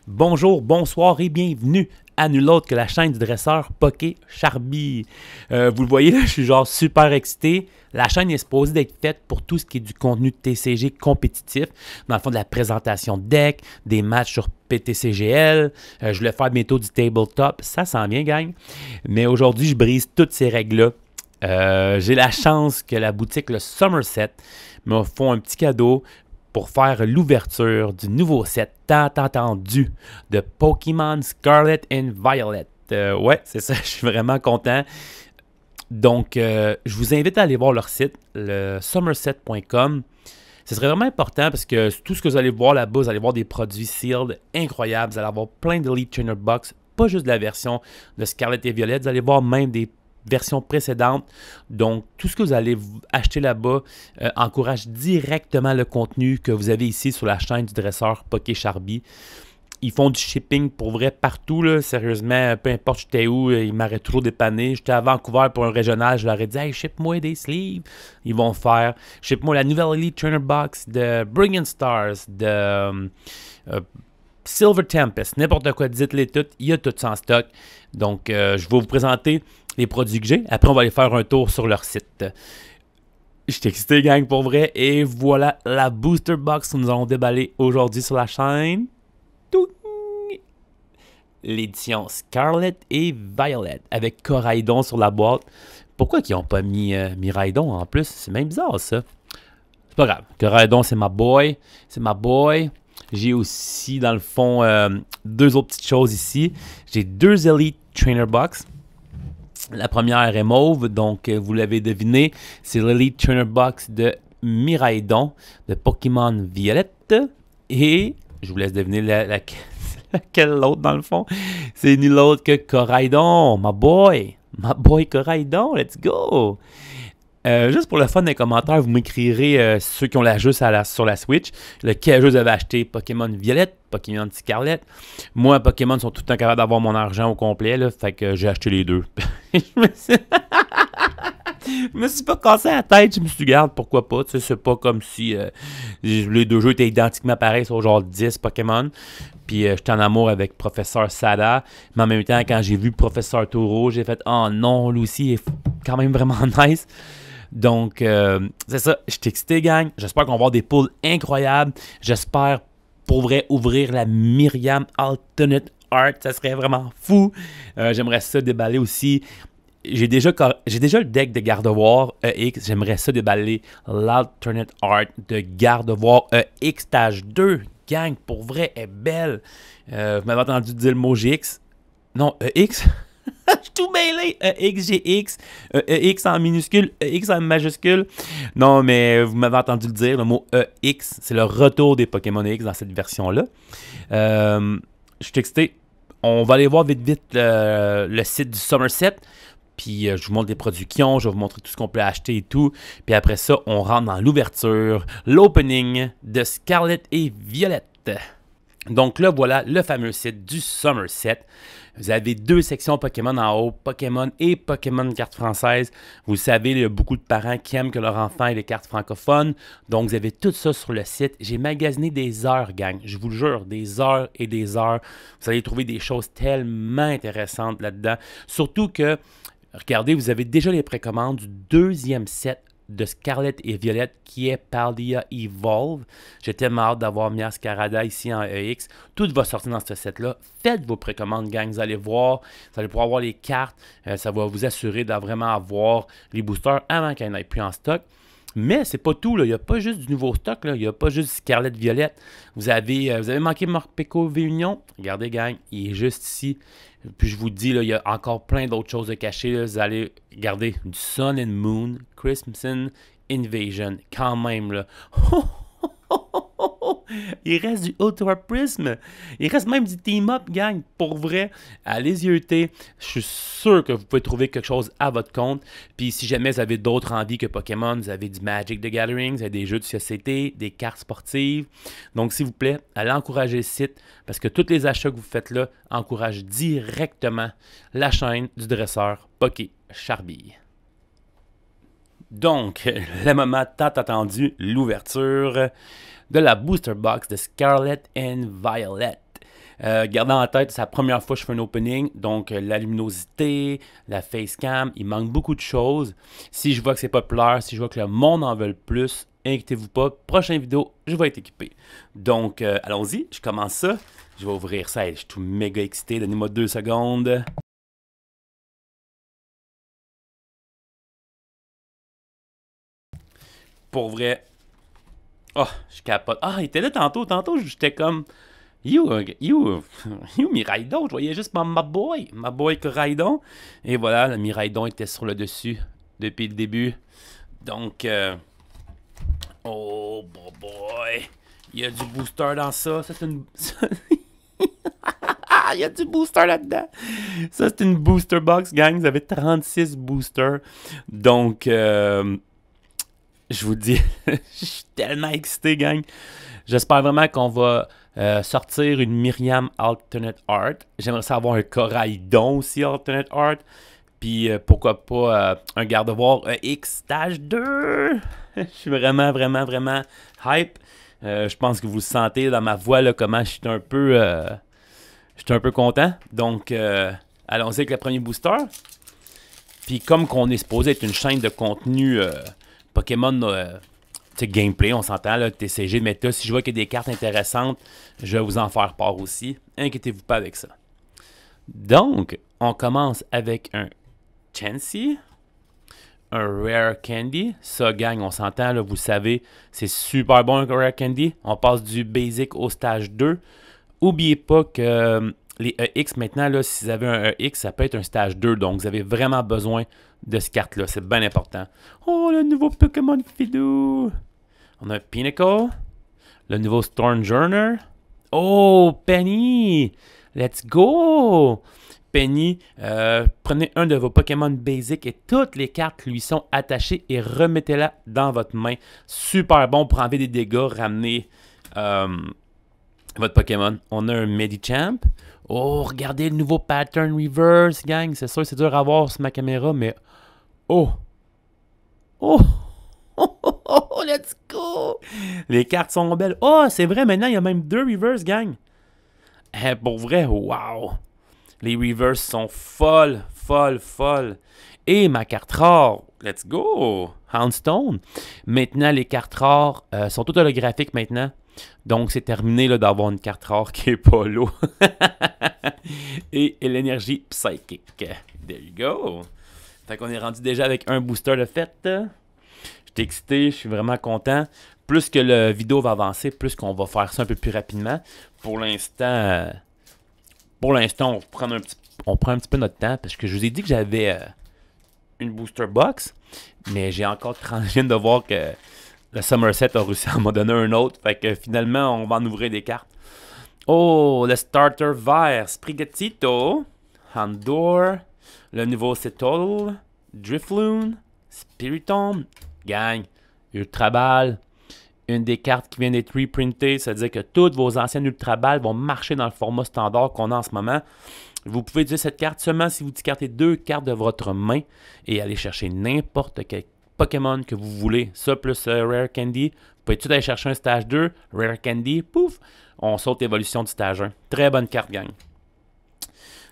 Bonjour, bonsoir et bienvenue à nul autre que la chaîne du dresseur Poké Charby. Vous le voyez là, je suis genre super excité. La chaîne est supposée d'être faite pour tout ce qui est du contenu de TCG compétitif. Dans le fond, de la présentation de deck, des matchs sur PTCGL. Je voulais faire bientôt du tabletop. Ça s'en vient, gang. Mais aujourd'hui, je brise toutes ces règles-là. J'ai la chance que la boutique le Somerset me font un petit cadeau pour faire l'ouverture du nouveau set tant attendu de Pokémon Scarlet and Violet. Ouais, c'est ça, je suis vraiment content. Donc, je vous invite à aller voir leur site, le somerset.com. Ce serait vraiment important parce que tout ce que vous allez voir là-bas, vous allez voir des produits sealed incroyables. Vous allez avoir plein d'Elite Trainer Box, pas juste de la version de Scarlet et Violet. Vous allez voir même des version précédente. Donc, tout ce que vous allez acheter là-bas encourage directement le contenu que vous avez ici sur la chaîne du dresseur Poké Charby. Ils font du shipping pour vrai partout, là. Sérieusement, peu importe j'étais où, ils m'auraient toujours dépanné. J'étais à Vancouver pour un régional, je leur ai dit « Hey, ship-moi des sleeves! » Ils vont faire. Ship-moi la nouvelle Elite Trainer Box de Brilliant Stars, de Silver Tempest, n'importe quoi, dites-les toutes, il y a tout ça en stock. Donc, je vais vous présenter les produits que j'ai. Après, on va aller faire un tour sur leur site. Je suis excité, gang, pour vrai. Et voilà la Booster Box que nous allons déballer aujourd'hui sur la chaîne. L'édition Scarlet et Violet avec Koraidon sur la boîte. Pourquoi ils n'ont pas mis Miraidon en plus? C'est même bizarre, ça. C'est pas grave. Koraidon, c'est ma boy. C'est ma boy. J'ai aussi, dans le fond, deux autres petites choses ici. J'ai deux Elite Trainer Box. La première est mauve, donc vous l'avez deviné, c'est l'Elite Trainer Box de Miraidon, de Pokémon Violette. Et je vous laisse deviner laquelle l'autre dans le fond. C'est nul autre que Koraidon, my boy Koraidon, let's go! Juste pour le fun des commentaires, vous m'écrirez ceux qui ont la jeu sur la Switch, lequel jeu vous avez acheté, Pokémon Violette, Pokémon Scarlet. Moi, Pokémon sont tout le temps capables d'avoir mon argent au complet, là, fait que j'ai acheté les deux. Je me suis pas cassé la tête, je me suis dit, regarde, pourquoi pas, tu sais, c'est pas comme si les deux jeux étaient identiquement pareils, sur genre 10 Pokémon. Puis j'étais en amour avec Professeur Sada, mais en même temps, quand j'ai vu Professeur Taureau, j'ai fait, oh non, lui aussi est quand même vraiment nice. Donc, c'est ça, je suis excité, gang. J'espère qu'on va avoir des pulls incroyables. J'espère, pour vrai, ouvrir la Myriam Alternate Art. Ça serait vraiment fou. J'aimerais ça déballer aussi. J'ai déjà le deck de Gardevoir EX. J'aimerais ça déballer l'Alternate Art de Gardevoir EX Stage 2. Gang, pour vrai, est belle. Vous m'avez entendu dire le mot GX. Non, EX. Je suis tout mêlé. EX, GX, EX en minuscule, EX en majuscule. Non, mais vous m'avez entendu le dire, le mot EX, c'est le retour des Pokémon EX dans cette version-là. Je suis excité. On va aller voir vite le site du Somerset. Puis je vous montre les produits qu'ils ont, je vais vous montrer tout ce qu'on peut acheter et tout. Puis après ça, on rentre dans l'ouverture, l'opening de Scarlet et Violet. Donc là, voilà le fameux site du Somerset. Vous avez deux sections Pokémon en haut, Pokémon et Pokémon cartes françaises. Vous le savez, il y a beaucoup de parents qui aiment que leur enfant ait des cartes francophones. Donc, vous avez tout ça sur le site. J'ai magasiné des heures, gang. Je vous le jure, des heures et des heures. Vous allez trouver des choses tellement intéressantes là-dedans. Surtout que, regardez, vous avez déjà les précommandes du deuxième set de Scarlet et Violet qui est Paldea Evolve. J'ai tellement hâte d'avoir Miascarada ici en EX. Tout va sortir dans ce set-là. Faites vos précommandes, gang. Vous allez voir, vous allez pouvoir avoir les cartes. Ça va vous assurer de vraiment avoir les boosters avant qu'il n'y en ait plus en stock. Mais c'est pas tout, là. Il n'y a pas juste du nouveau stock, là. Il n'y a pas juste Scarlet Violet. Vous avez manqué Morpeko V-Union. Regardez, gang, il est juste ici. Puis je vous dis, là, il y a encore plein d'autres choses de cachées. Là. Vous allez regarder du Sun and Moon, Crimson Invasion, quand même, là. Il reste du Ultra Prism. Il reste même du Team Up, gang. Pour vrai, allez y jeter. Je suis sûr que vous pouvez trouver quelque chose à votre compte. Puis si jamais vous avez d'autres envies que Pokémon, vous avez du Magic the Gathering, vous avez des jeux de société, des cartes sportives. Donc s'il vous plaît, allez encourager le site parce que tous les achats que vous faites là encouragent directement la chaîne du dresseur Poké Charby. Donc, le moment tant attendu, l'ouverture de la Booster Box de Scarlet and Violet. Gardez en tête, c'est la première fois que je fais un opening, donc la luminosité, la facecam, il manque beaucoup de choses. Si je vois que c'est populaire, si je vois que le monde en veut plus, inquiétez-vous pas, prochaine vidéo, je vais être équipé. Donc, allons-y, je commence ça. Je vais ouvrir ça, je suis tout méga excité, donnez-moi 2 secondes. Pour vrai, oh, je capote. Ah, il était là tantôt, j'étais comme... You, Miraidon, je voyais juste ma boy Coraidon. Et voilà, le Miraidon était sur le dessus depuis le début. Donc, oh boy, il y a du booster dans ça. Ça, c'est une... il y a du booster là-dedans. Ça, c'est une booster box, gang. Vous avez 36 boosters. Donc, je vous dis, je suis tellement excité, gang. J'espère vraiment qu'on va sortir une Myriam Alternate Art. J'aimerais savoir un Coraidon aussi Alternate Art. Puis pourquoi pas un garde-voir X Stage 2. Je suis vraiment hype. Je pense que vous le sentez dans ma voix là, comment je suis un peu content. Donc allons-y avec le premier booster. Puis comme qu'on est supposé être une chaîne de contenu Pokémon gameplay, on s'entend, là, TCG, méta. Si je vois qu'il y a des cartes intéressantes, je vais vous en faire part aussi. Inquiétez-vous pas avec ça. Donc, on commence avec un Chansey, un Rare Candy. Ça, gang, on s'entend, là, vous le savez, c'est super bon un Rare Candy. On passe du Basic au stage 2. Oubliez pas que les EX, maintenant, là, si vous avez un EX, ça peut être un stage 2. Donc, vous avez vraiment besoin de cette carte-là. C'est bien important. Oh, le nouveau Pokémon Fidou! On a un Pinnacle, le nouveau Stormjourner. Oh, Penny! Let's go! Penny, prenez un de vos Pokémon Basic et toutes les cartes lui sont attachées et remettez-la dans votre main. Super bon pour enlever des dégâts, ramener votre Pokémon. On a un Medicham. Oh, regardez le nouveau Pattern Reverse, gang. C'est sûr, c'est dur à voir sur ma caméra, mais... Oh! Oh! Oh, let's go! Les cartes sont belles. Oh, c'est vrai, maintenant, il y a même 2 reverse, gang. Pour vrai, wow! Les reverse sont folles. Et ma carte rare, let's go! Houndstone. Maintenant, les cartes rares sont toutes holographiques maintenant. Donc, c'est terminé d'avoir une carte rare qui est pas l'eau. Et l'énergie psychique. There you go. Fait qu'on est rendu déjà avec un booster de fête. Je suis excité, je suis vraiment content. Plus que la vidéo va avancer, plus qu'on va faire ça un peu plus rapidement. Pour l'instant, on prend un petit peu notre temps parce que je vous ai dit que j'avais une booster box, mais j'ai encore je viens de voir que le Somerset a réussi à m'en donner un autre. Fait que finalement, on va en ouvrir des cartes. Oh, le starter vert, Sprigatito, Houndour, le nouveau Cetol, Drifloon, Spiritomb. Gang, Ultra Ball, une des cartes qui vient d'être reprintée, c'est-à-dire que toutes vos anciennes Ultra Balles vont marcher dans le format standard qu'on a en ce moment. Vous pouvez utiliser cette carte seulement si vous discartez 2 cartes de votre main et aller chercher n'importe quel Pokémon que vous voulez. Ça plus Rare Candy. Vous pouvez tout aller chercher un stage 2, Rare Candy, pouf, on saute l'évolution du stage 1. Très bonne carte, gang.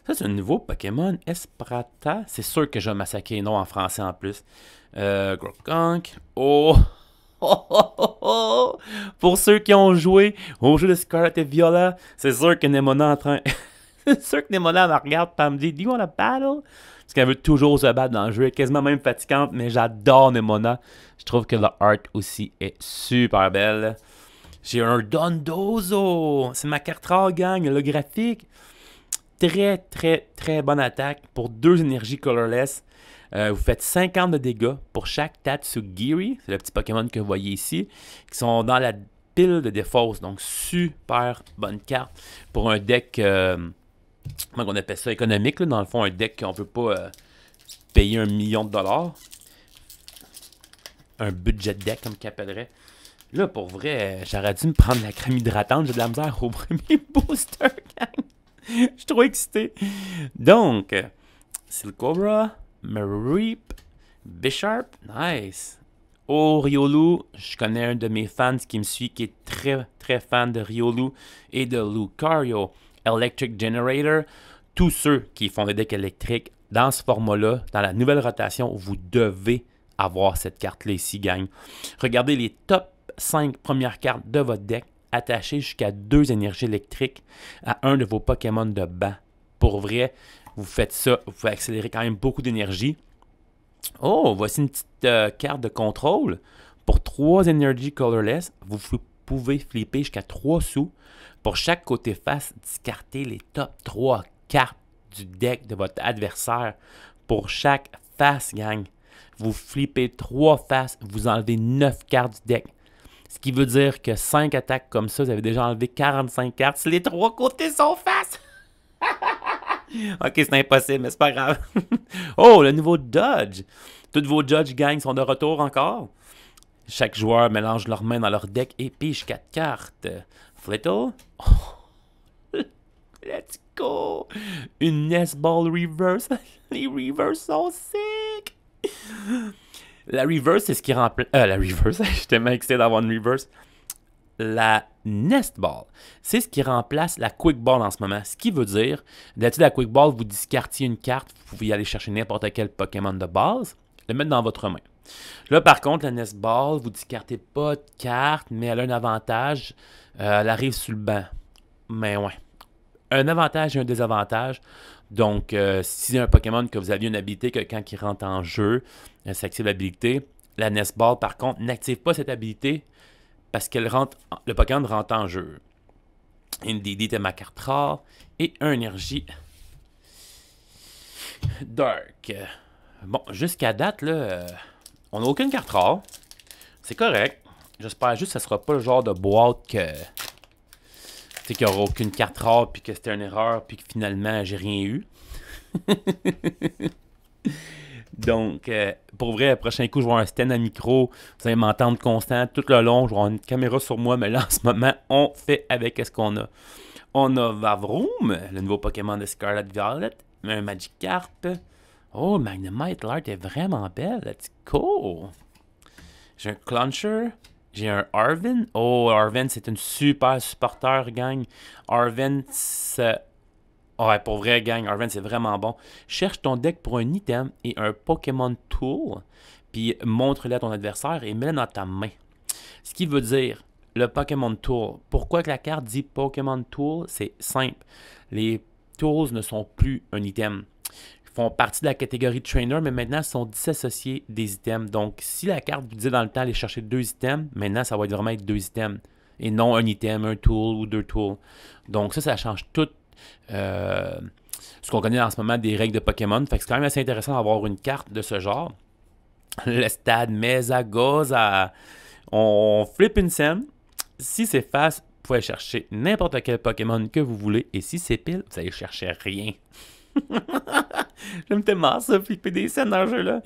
Ça, c'est un nouveau Pokémon Esprata. C'est sûr que je vais massacrer les noms en français en plus. Grokonk. Oh! Pour ceux qui ont joué au jeu de Scarlet et Violet, c'est sûr que Nemona en train... c'est sûr que Nemona me regarde et me dit « Do you want to battle? » Parce qu'elle veut toujours se battre dans le jeu. Elle est quasiment même fatigante, mais j'adore Nemona. Je trouve que la art aussi est super belle. J'ai un Dondozo. C'est ma carte rare, gang. Le graphique. Très bonne attaque pour 2 énergies colorless. Vous faites 50 de dégâts pour chaque Tatsugiri, c'est le petit Pokémon que vous voyez ici, qui sont dans la pile de défausse. Donc, super bonne carte pour un deck, comment on appelle ça, économique. Là, dans le fond, un deck qu'on ne peut pas payer 1 million de dollars. Un budget deck, comme qu'il appellerait. Là, pour vrai, j'aurais dû me prendre la crème hydratante. J'ai de la misère au premier booster, gang. Je suis trop excité. Donc, Silcobra, Mareep, Bisharp, nice. Oh, Riolu, je connais un de mes fans qui me suit, qui est très fan de Riolu et de Lucario. Electric Generator. Tous ceux qui font des decks électriques, dans ce format-là, dans la nouvelle rotation, vous devez avoir cette carte-là ici, gang. Regardez les top 5 premières cartes de votre deck, attachées jusqu'à 2 énergies électriques à un de vos Pokémon de banc. Pour vrai, vous faites ça, vous pouvez accélérer quand même beaucoup d'énergie. Oh, voici une petite carte de contrôle. Pour 3 Energy Colorless, vous pouvez flipper jusqu'à 3 sous. Pour chaque côté face, discarter les top 3 cartes du deck de votre adversaire. Pour chaque face, gang, vous flippez 3 faces, vous enlevez 9 cartes du deck. Ce qui veut dire que 5 attaques comme ça, vous avez déjà enlevé 45 cartes si les 3 côtés sont face. Ok, c'est impossible, mais c'est pas grave. Oh, le nouveau Dodge. Tous vos Judge Gang sont de retour encore. Chaque joueur mélange leurs mains dans leur deck et pige 4 cartes. Flittle. Oh, let's go. Une Nest Ball Reverse. Les Reverse sont sick. La Reverse, c'est ce qui remplace... la Reverse, j'étais tellement excité d'avoir une Reverse. La Nest Ball, c'est ce qui remplace la Quick Ball en ce moment. Ce qui veut dire, d'habitude, la Quick Ball, vous discartiez une carte, vous pouvez aller chercher n'importe quel Pokémon de base, le mettre dans votre main. Là, par contre, la Nest Ball, vous discartez pas de carte, mais elle a un avantage. Elle arrive sur le banc. Mais ouais. Un avantage et un désavantage. Donc, si un Pokémon que vous aviez une habilité que quand il rentre en jeu, ça active l'habilité. La Nest Ball, par contre, n'active pas cette habilité parce que le Pokémon rentre en jeu. Une DD est ma carte rare et un énergie Dark. Bon, jusqu'à date, là, on n'a aucune carte rare. C'est correct. J'espère juste que ce ne sera pas le genre de boîte que... Tu sais, qu'il n'y aura aucune carte rare, puis que c'était une erreur, puis que finalement, j'ai rien eu. Donc, pour vrai, le prochain coup, je vais avoir un stand à micro. Vous allez m'entendre constant tout le long. Je vais avoir une caméra sur moi, mais là, en ce moment, on fait avec ce qu'on a. On a Vavroom, le nouveau Pokémon de Scarlet Violet. Un Magikarp. Oh, Magnemite, l'art est vraiment belle. Let's go. J'ai un Clauncher. J'ai un Arven. Oh, Arven, c'est une super supporter, gang. Arven, c'est... Ouais, pour vrai, gang, Arven, c'est vraiment bon. Cherche ton deck pour un item et un Pokémon Tool, puis montre-le à ton adversaire et mets-le dans ta main. Ce qui veut dire, le Pokémon Tool. Pourquoi que la carte dit Pokémon Tool? C'est simple. Les Tools ne sont plus un item. Ils font partie de la catégorie Trainer, mais maintenant, ils sont dissociés des items. Donc, si la carte vous dit dans le temps aller chercher 2 items, maintenant, ça va vraiment être 2 items. Et non un item, un tool ou 2 tools. Donc, ça change tout. Ce qu'on connaît en ce moment des règles de Pokémon. Fait que c'est quand même assez intéressant d'avoir une carte de ce genre. Le stade Mesagoza. On flippe une scène. Si c'est face, vous pouvez chercher n'importe quel Pokémon que vous voulez. Et si c'est pile, vous allez chercher rien. J'aime tellement ça, flipper des scènes dans le jeu-là.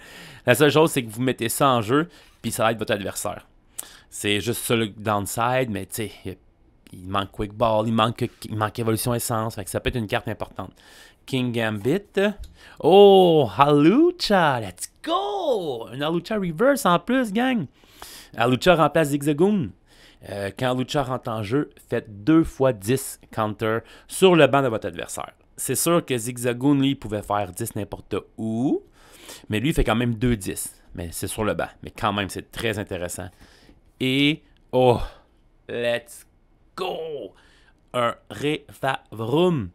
La seule chose, c'est que vous mettez ça en jeu, puis ça va être votre adversaire. C'est juste ça le downside, mais tu sais, il manque Quick Ball, il manque Évolution Essence, fait que ça peut être une carte importante. King Gambit. Oh, Hawlucha, let's go! Un Hawlucha Reverse en plus, gang. Hawlucha remplace Zigzagoon. Quand Hawlucha rentre en jeu, faites 2 fois 10 counter sur le banc de votre adversaire. C'est sûr que Zigzagoon, lui, pouvait faire 10 n'importe où, mais lui, il fait quand même 2-10. Mais c'est sur le banc. Mais quand même, c'est très intéressant. Et, oh, let's go! Un Revavroom.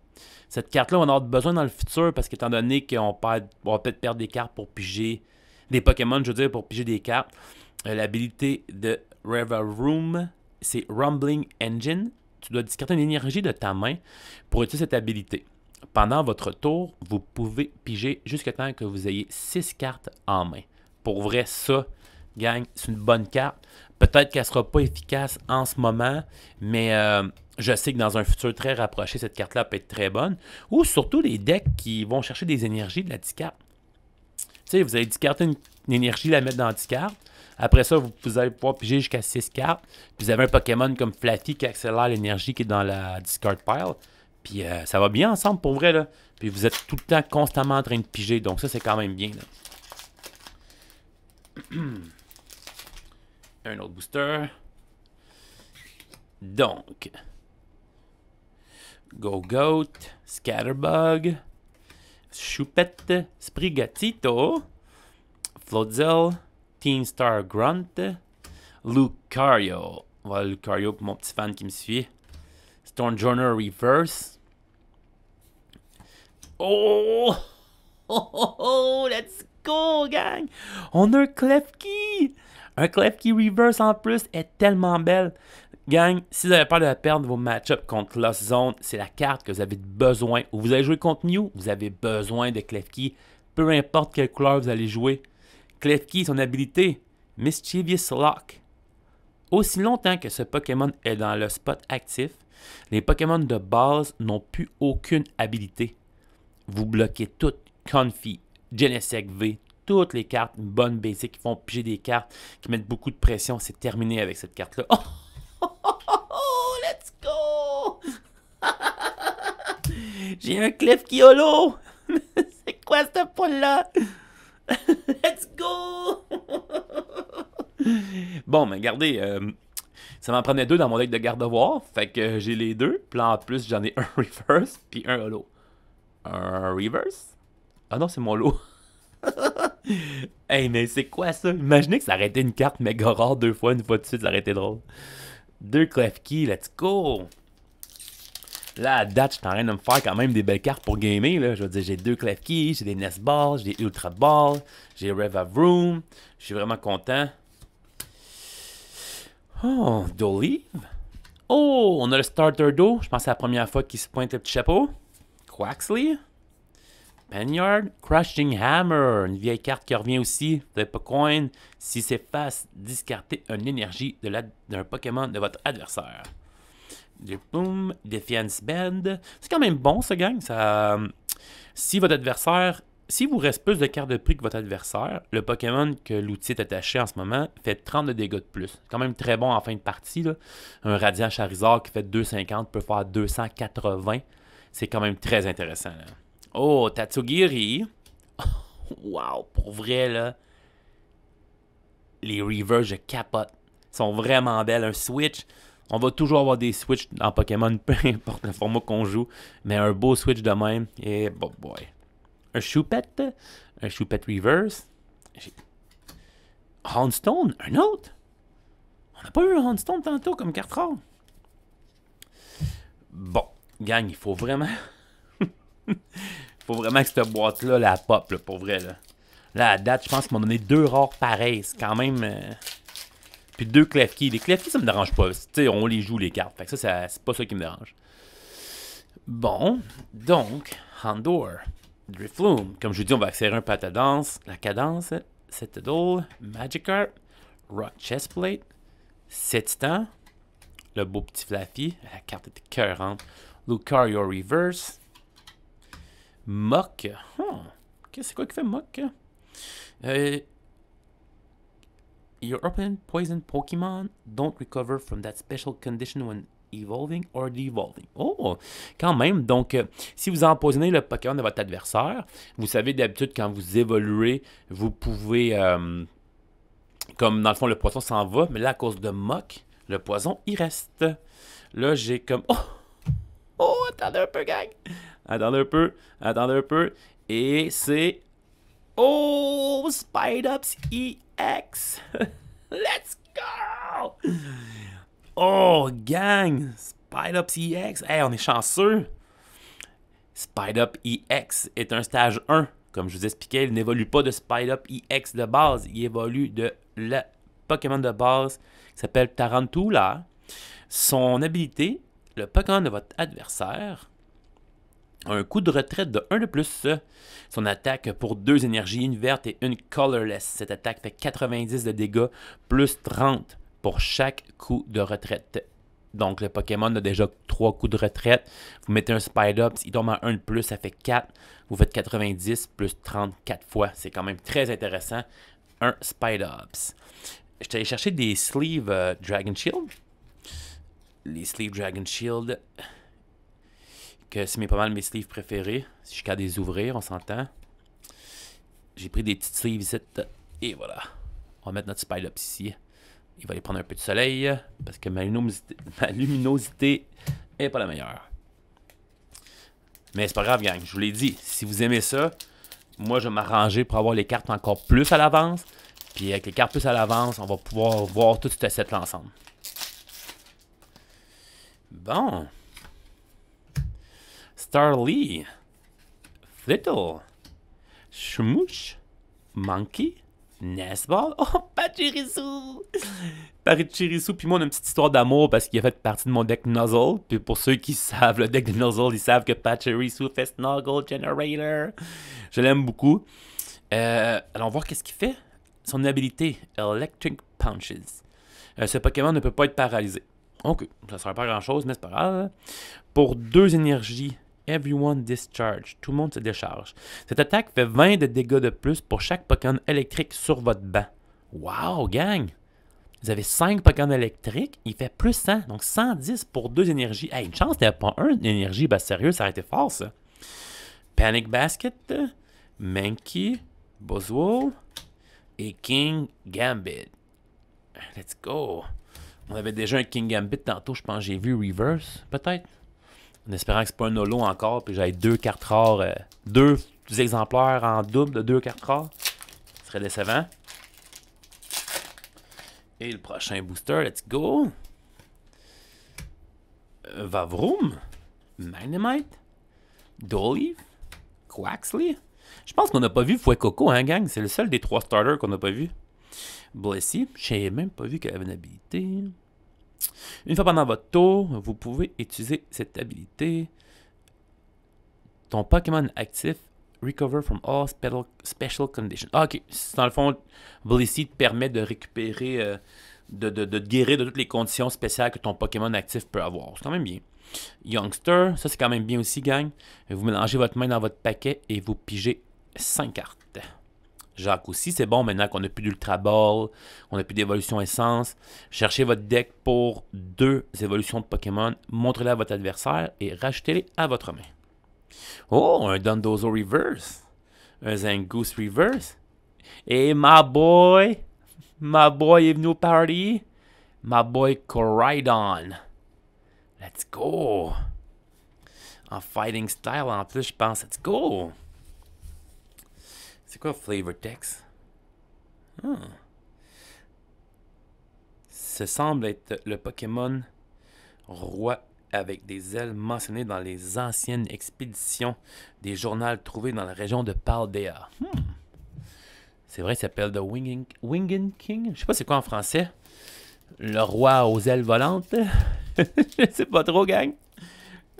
Cette carte-là, on va en avoir besoin dans le futur parce qu'étant donné qu'on va peut-être perdre des cartes pour piger des Pokémon, je veux dire, pour piger des cartes. L'habilité de Revavroom, c'est Rumbling Engine. Tu dois discarter une énergie de ta main pour utiliser cette habilité. Pendant votre tour, vous pouvez piger jusqu'à temps que vous ayez 6 cartes en main. Pour vrai, ça, gang, c'est une bonne carte. Peut-être qu'elle ne sera pas efficace en ce moment, mais je sais que dans un futur très rapproché, cette carte-là peut être très bonne. Ou surtout les decks qui vont chercher des énergies de la discard. Tu sais, vous allez discarter une énergie, la mettre dans la discard. Après ça, vous allez pouvoir piger jusqu'à 6 cartes. Puis vous avez un Pokémon comme Flaffy qui accélère l'énergie qui est dans la discard pile. Puis ça va bien ensemble pour vrai, là. Puis vous êtes tout le temps constamment en train de piger. Donc ça, c'est quand même bien, là. Un autre booster. Donc, Go-Goat, Scatterbug, Choupette, Sprigatito, Floatzel, Teen Star Grunt, Lucario. Voilà Lucario pour mon petit fan qui me suit. Stormjourner Reverse. Oh! Oh, oh, oh! Let's go, gang! On a un Klefki! Un Klefki Reverse en plus est tellement belle. Gang, si vous avez peur de perdre vos match-ups contre Lost Zone, c'est la carte que vous avez besoin. Ou vous allez jouer contre Mew, vous avez besoin de Klefki. Peu importe quelle couleur vous allez jouer. Klefki, son habilité, Mischievous Lock. Aussi longtemps que ce Pokémon est dans le spot actif, les Pokémon de base n'ont plus aucune habilité. Vous bloquez toutes, Confi, Genesect V, toutes les cartes, une bonne basic qui font piger des cartes, qui mettent beaucoup de pression. C'est terminé avec cette carte-là. Oh! Oh, let's go! J'ai un Klefki holo! C'est quoi cette poule-là? Let's go! Bon, mais regardez, ça m'en prenait 2 dans mon deck de garde-voir. Fait que j'ai les 2. Puis là, en plus, j'en ai un reverse puis un holo. Un reverse? Ah non, c'est mon lot. Hey, mais c'est quoi ça? Imaginez que ça aurait été une carte méga rare 2 fois, une fois de suite, ça aurait été drôle. 2 Klefki, let's go! Là, à date, je suis en train de me faire quand même des belles cartes pour gamer. Là. Je veux dire, j'ai 2 Klefki, j'ai des Nest Balls, j'ai des Ultra Balls, j'ai Revavroom. Je suis vraiment content. Oh, Dolive. Oh, on a le Starter Do. Je pense que c'est la première fois qu'il se pointe le petit chapeau. Quaxley. Panyard. Crushing Hammer. Une vieille carte qui revient aussi. Vous n'avez pas coin. Si c'est face, discartez une énergie d'un Pokémon de votre adversaire. Du boom. Defiance Band. C'est quand même bon, ça, gang. Ça, si votre adversaire... Si vous reste plus de cartes de prix que votre adversaire, le Pokémon que l'outil est attaché en ce moment fait 30 de dégâts de plus. C'est quand même très bon en fin de partie. Là. Un Radiant Charizard qui fait 250 peut faire 280. C'est quand même très intéressant. Là. Oh, Tatsugiri. Wow, pour vrai, là. Les Reverse, je capote. Ils sont vraiment belles. Un Switch. On va toujours avoir des Switch en Pokémon, peu importe le format qu'on joue. Mais un beau Switch de même. Et bon boy. Un Choupette Reverse. Houndstone, un autre. On n'a pas eu un Houndstone tantôt comme carte rare. Bon, gang, il faut vraiment... il faut vraiment que cette boîte-là la pop, là, pour vrai. Là, à date, je pense qu'ils m'ont donné 2 rares pareils. C'est quand même... Puis 2 Klefki. Les Klefki, ça me dérange pas. T'sais, on les joue, les cartes. Fait que ça c'est pas ça qui me dérange. Bon, donc, Houndour. Drifloon. Comme je vous dis, on va accélérer un peu à ta danse. La cadence. Citadel. Magikarp. Rock Chestplate. Setitan. Le beau petit Flaffy. La carte était écœurante. Lucario Reverse. Muk. C'est quoi qui fait Muk? Your opponent poison Pokemon don't recover from that special condition when evolving or devolving. Oh, quand même. Donc, si vous empoisonnez le Pokémon de votre adversaire, vous savez d'habitude quand vous évoluez, vous pouvez, comme dans le fond le poisson s'en va, mais là à cause de Muk, le poison il reste. Là j'ai comme, oh, attendez un peu gang, attendez un peu, et c'est, oh, Spidops EX, let's go. Oh, gang! Spidops EX! Hey, on est chanceux! Spidops EX est un stage 1. Comme je vous expliquais, il n'évolue pas de Spidops EX de base. Il évolue de le Pokémon de base qui s'appelle Tarantula. Son habilité, le Pokémon de votre adversaire, a un coup de retraite de 1 de plus. Son attaque pour 2 énergies, une verte et une colorless. Cette attaque fait 90 de dégâts plus 30 pour chaque coup de retraite. Donc, le Pokémon a déjà 3 coups de retraite. Vous mettez un Spidops, il tombe en 1 de plus, ça fait 4. Vous faites 90 plus 34 fois. C'est quand même très intéressant. Un Spidops. Je suis allé chercher des sleeves Dragon Shield. Les sleeves Dragon Shield, que c'est pas mal mes sleeves préférés. Si je suis capable de les ouvrir, on s'entend. J'ai pris des petites sleeves ici. Et voilà. On va mettre notre Spidops ici. Il va aller prendre un peu de soleil parce que ma luminosité est pas la meilleure. Mais c'est pas grave, gang. Je vous l'ai dit. Si vous aimez ça, moi, je vais m'arranger pour avoir les cartes encore plus à l'avance. Puis avec les cartes plus à l'avance, on va pouvoir voir tout ce set-là ensemble. Bon. Starly. Flittle. Shmoosh. Monkey. Nesball. Oh, Pachirisu. Pachirisu, puis moi, on a une petite histoire d'amour parce qu'il a fait partie de mon deck Nuzzle. Puis pour ceux qui savent le deck de Nuzzle, ils savent que Pachirisu fait Snuggle Generator. Je l'aime beaucoup. Allons voir qu'est-ce qu'il fait. Son habilité, Electric Punches. Ce Pokémon ne peut pas être paralysé. Ok, ça ne sert pas à grand chose, mais c'est pas grave. Pour 2 énergies, Everyone Discharge. Tout le monde se décharge. Cette attaque fait 20 de dégâts de plus pour chaque Pokémon électrique sur votre banc. Wow, gang! Vous avez 5 Pokémon électriques, il fait plus 100, donc 110 pour 2 énergies. Hey, une chance, t'avais pas 1 énergie, ben sérieux, ça aurait été fort ça. Panic Basket, Mankey, Buzzwole et King Gambit. Let's go! On avait déjà un King Gambit tantôt, je pense que j'ai vu Reverse, peut-être. En espérant que c'est pas un holo encore, puis j'avais 2 cartes rares, 2 exemplaires en double de 2 cartes rares. Ce serait décevant. Et le prochain booster, let's go! Vavroom, Magnemite, Dolly, Quaxley. Je pense qu'on n'a pas vu Fuecoco, hein, gang? C'est le seul des 3 starters qu'on n'a pas vu. Blessy, je n'ai même pas vu qu'elle avait une habilité. Une fois pendant votre tour, vous pouvez utiliser cette habilité. Ton Pokémon actif recover from all special conditions. Ah, ok. Dans le fond, Blessy te permet de récupérer, de te guérir de toutes les conditions spéciales que ton Pokémon actif peut avoir. C'est quand même bien. Youngster, ça c'est quand même bien aussi, gang. Vous mélangez votre main dans votre paquet et vous pigez 5 cartes. Jacques aussi, c'est bon maintenant qu'on n'a plus d'Ultra Ball, on n'a plus d'évolution essence. Cherchez votre deck pour 2 évolutions de Pokémon, montrez-les à votre adversaire et rajoutez-les à votre main. Oh, un Dondozo Reverse, un Zangoose Reverse. Et my boy est venu au party. My boy Coridon. Let's go. En fighting style en plus, je pense. Let's go. C'est quoi Flavor Text? Ce semble être le Pokémon roi avec des ailes mentionnées dans les anciennes expéditions des journaux trouvés dans la région de Paldea. C'est vrai, il s'appelle The Winging King. Je sais pas c'est quoi en français. Le roi aux ailes volantes. Je sais pas trop, gang.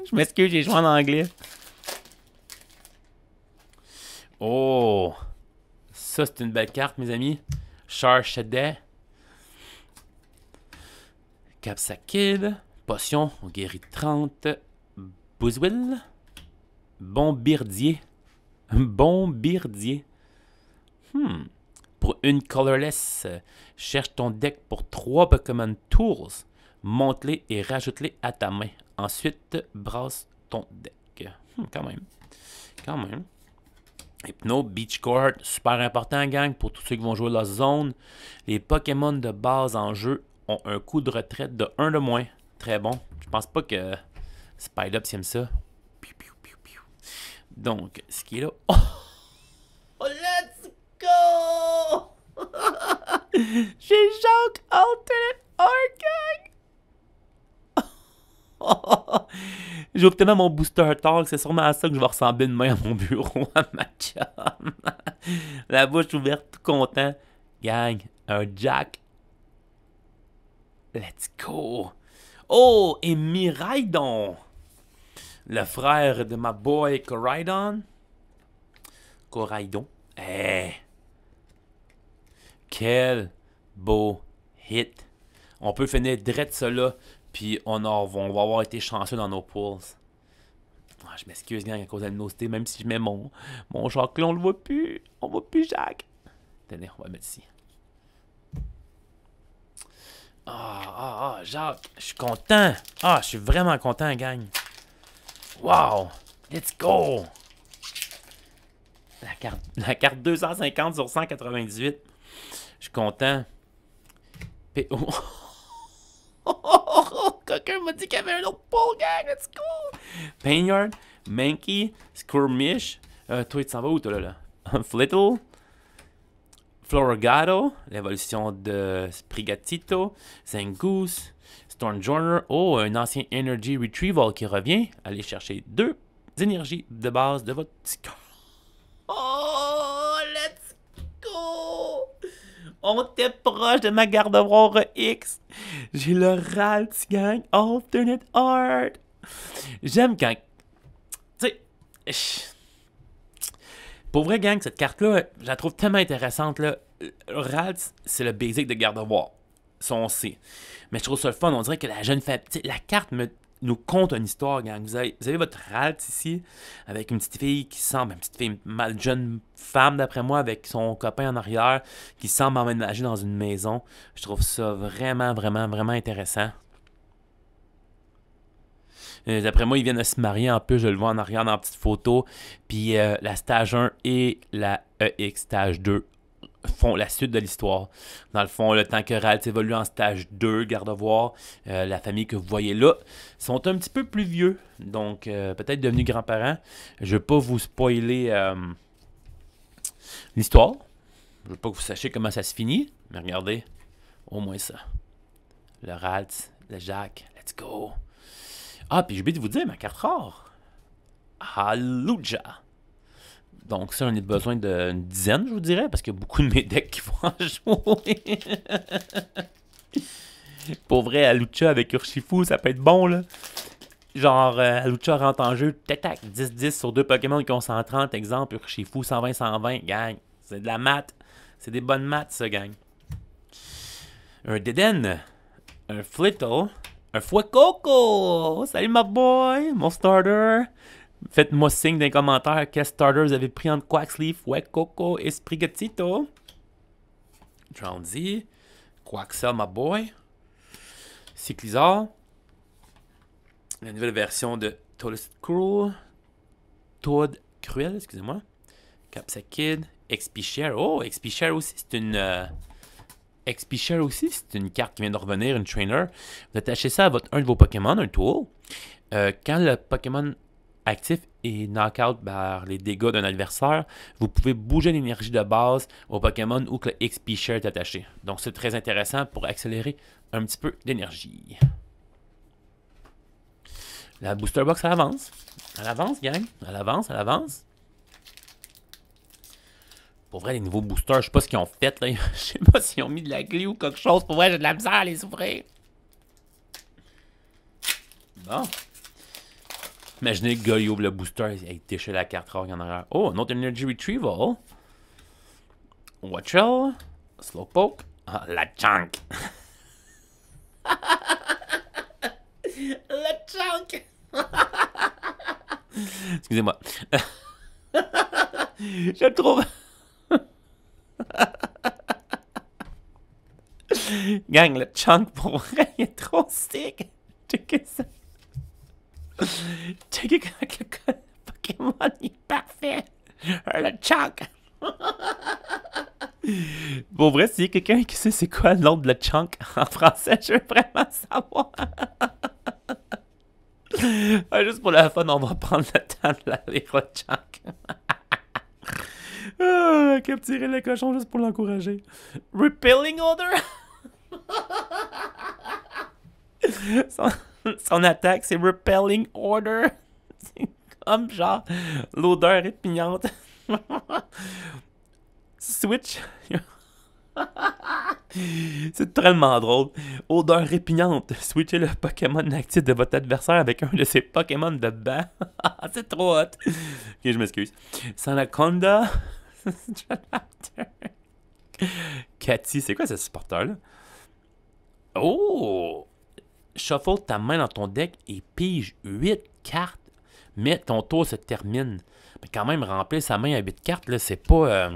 Je m'excuse, j'ai joué en anglais. Oh! Ça, c'est une belle carte, mes amis. Charchadet. Capsakid. Potion, on guérit 30. Buzzwell. Bombirdier. Bombirdier. Pour une colorless, cherche ton deck pour 3 Pokémon Tools. Monte-les et rajoute-les à ta main. Ensuite, brasse ton deck. Quand même. Quand même. Hypno, Beach Court, super important, gang, pour tous ceux qui vont jouer la zone. Les Pokémon de base en jeu ont un coût de retraite de 1 de moins. Très bon. Je pense pas que Spider-Up aime ça. Donc, ce qui est là... Oh! Let's go! J'ai Jacques Alternate Art, gang! J'ouvre tellement mon booster talk, c'est sûrement à ça que je vais ressembler demain à mon bureau, à ma chum. La bouche ouverte, tout content. Gang, un Jack. Let's go! Oh, et Miraidon! Le frère de ma boy Coridon. Coridon. Quel beau hit. On peut finir direct ça là. Puis on va avoir été chanceux dans nos pools. Ah, je m'excuse, gang, à cause de l'animosité. Même si je mets mon Jacques là, on le voit plus. On voit plus Jacques. Tenez, on va le mettre ici. Jacques, je suis content. Je suis vraiment content, gang. Wow, let's go. La carte 250 sur 198. Je suis content. Quelqu'un m'a dit qu'il y avait un autre pool, gang. Let's go. Painyard, Mankey, Skirmish. Toi, tu t'en vas où, toi, là? Flittle. Floragato, l'évolution de Sprigatito. Zangoose. Stormjourner. Oh, un ancien Energy Retrieval qui revient. Allez chercher 2 énergies de base de votre petit corps. Oh, let's go! On était proche de ma Gardevoir X. J'ai le Ralts, gang. Alternate Art. J'aime quand... Tu sais... Pour vrai, gang, cette carte-là, je la trouve tellement intéressante, là. Ralts, c'est le basic de Gardevoir. Ça, on sait. Mais je trouve ça le fun. On dirait que la jeune femme... La carte nous conte une histoire, gang. Vous avez votre Ralts ici, avec une petite fille qui semble... Une petite fille, une jeune femme, d'après moi, avec son copain en arrière, qui semble emménager dans une maison. Je trouve ça vraiment, vraiment, vraiment intéressant. D'après moi, ils viennent de se marier. En plus, je le vois en arrière dans la petite photo. Puis la stage 1 et la EX stage 2 font la suite de l'histoire. Dans le fond, le temps que Ralts évolue en stage 2, Gardevoir, la famille que vous voyez là, sont un petit peu plus vieux. Donc, peut-être devenus grands-parents. Je ne veux pas vous spoiler l'histoire. Je veux pas que vous sachiez comment ça se finit. Mais regardez, au moins ça. Le Ralts, le Jacques, let's go. Ah, puis j'ai oublié de vous dire, ma carte rare. Hallelujah. Donc ça, on a besoin d'une dizaine, je vous dirais, parce qu'il y a beaucoup de mes decks qui vont en jouer. Pour vrai, Hallelujah avec Urshifu, ça peut être bon, là. Genre, Hallelujah rentre en jeu, tac, 10-10 sur 2 Pokémon qui ont 130, exemple, Urshifu 120-120, gang. C'est de la maths. C'est des bonnes maths, ça, gang. Un Deden, un Flittle, un Fuecoco! Salut ma boy, mon starter! Faites-moi signe dans les commentaires quel starter vous avez pris entre Quaxly, Fuecoco et Sprigatito. Drowsy, Quaxel ma boy. Cyclizar. La nouvelle version de Toad Cruel, excusez-moi. Capsakid, XP-Share. Oh, XP-Share aussi, c'est une... XP-Share aussi, c'est une carte qui vient de revenir, une trainer. Vous attachez ça à un de vos Pokémon, un tool. Quand le Pokémon actif est knock-out par les dégâts d'un adversaire, vous pouvez bouger l'énergie de base au Pokémon où que le XP-Share est attaché. Donc c'est très intéressant pour accélérer un petit peu d'énergie. La Booster Box, elle avance. Elle avance, gang. Elle avance, elle avance. Pour vrai, les nouveaux boosters, je sais pas ce qu'ils ont fait, là. Je sais pas s'ils ont mis de la glue ou quelque chose. Pour vrai, j'ai de la misère à les ouvrir. Bon. Imaginez que le gars, il ouvre le booster, il déchire la carte rare en arrière. Oh, un autre Energy Retrieval. Watchell. Slowpoke. Ah, la Chunk. La Chunk. Excusez-moi. Je le trouve... Gang, le Chunk, pour vrai, il est trop sick. Checkez ça. Checkez quand le Pokémon est parfait. Le Chunk. Pour vrai, s'il y a quelqu'un qui sait c'est quoi le nom de le Chunk en français, je veux vraiment savoir. Juste pour la fun, on va prendre le temps de la lire, le Chunk. Capturer le cochon juste pour l'encourager. Repelling Odor. son attaque, c'est Repelling Order. C'est comme genre l'odeur répugnante. Switch. C'est tellement drôle. Odeur répugnante. Switchez le Pokémon actif de votre adversaire avec un de ses Pokémon de banc. C'est trop hot. Ok, je m'excuse. Sanaconda. Cathy, c'est quoi ce supporter-là? Oh! Shuffle ta main dans ton deck et pige 8 cartes. Mais ton tour se termine. Mais quand même, remplir sa main à 8 cartes, là, c'est pas...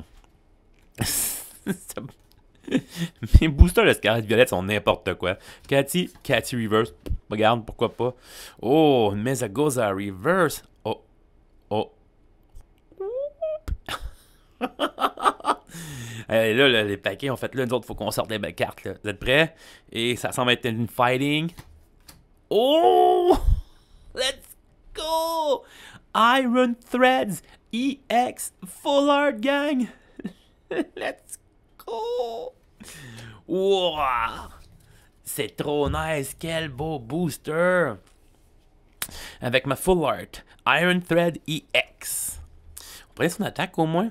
Mes boosters de Scarlet Violet sont n'importe quoi. Cathy Reverse. Regarde, pourquoi pas. Oh, Mesagoza Reverse. Oh. Oh. Là, les paquets, en fait, là, nous autres, il faut qu'on sorte des belles cartes. Là. Vous êtes prêts? Et ça semble être une fighting. Oh! Let's go! Iron Threads EX Full Art, gang! Let's go! Wow! C'est trop nice! Quel beau booster! Avec ma Full Art Iron Thread EX. On prend son attaque au moins.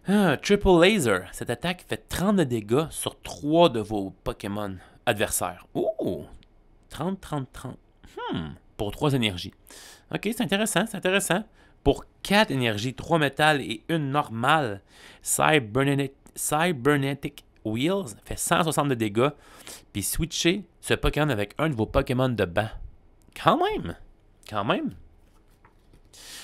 Triple Laser. Cette attaque fait 30 de dégâts sur 3 de vos Pokémon adversaires. Oh! 30, 30, 30. Pour 3 énergies. Ok, c'est intéressant, c'est intéressant. Pour 4 énergies, 3 métal et une normale, Cybernetic Wheels fait 160 de dégâts. Puis switchez ce Pokémon avec un de vos Pokémon de banc. Quand même! Quand même!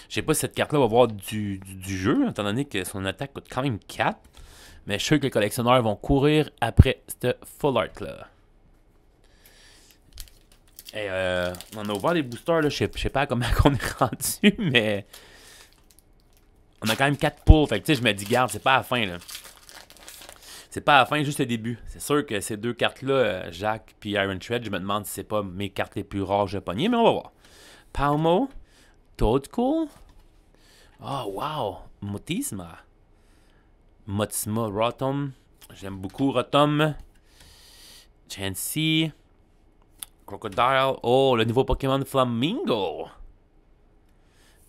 Je sais pas si cette carte-là va voir du jeu, étant donné que son attaque coûte quand même 4. Mais je suis sûr que les collectionneurs vont courir après cette Full Art-là. Et on a ouvert les boosters, là, je sais pas comment on est rendu, mais on a quand même 4 pulls. Fait que tu sais, je me dis, garde, c'est pas à la fin, là. C'est pas à la fin, juste le début. C'est sûr que ces deux cartes-là, Jacques puis Iron Thread, je me demande si c'est pas mes cartes les plus rares que pognées, mais on va voir. Palmo, Toadcool. Oh, wow! Motisma. Motisma, Rotom. J'aime beaucoup Rotom. Chansey. Crocodile. Oh, le nouveau Pokémon Flamingo.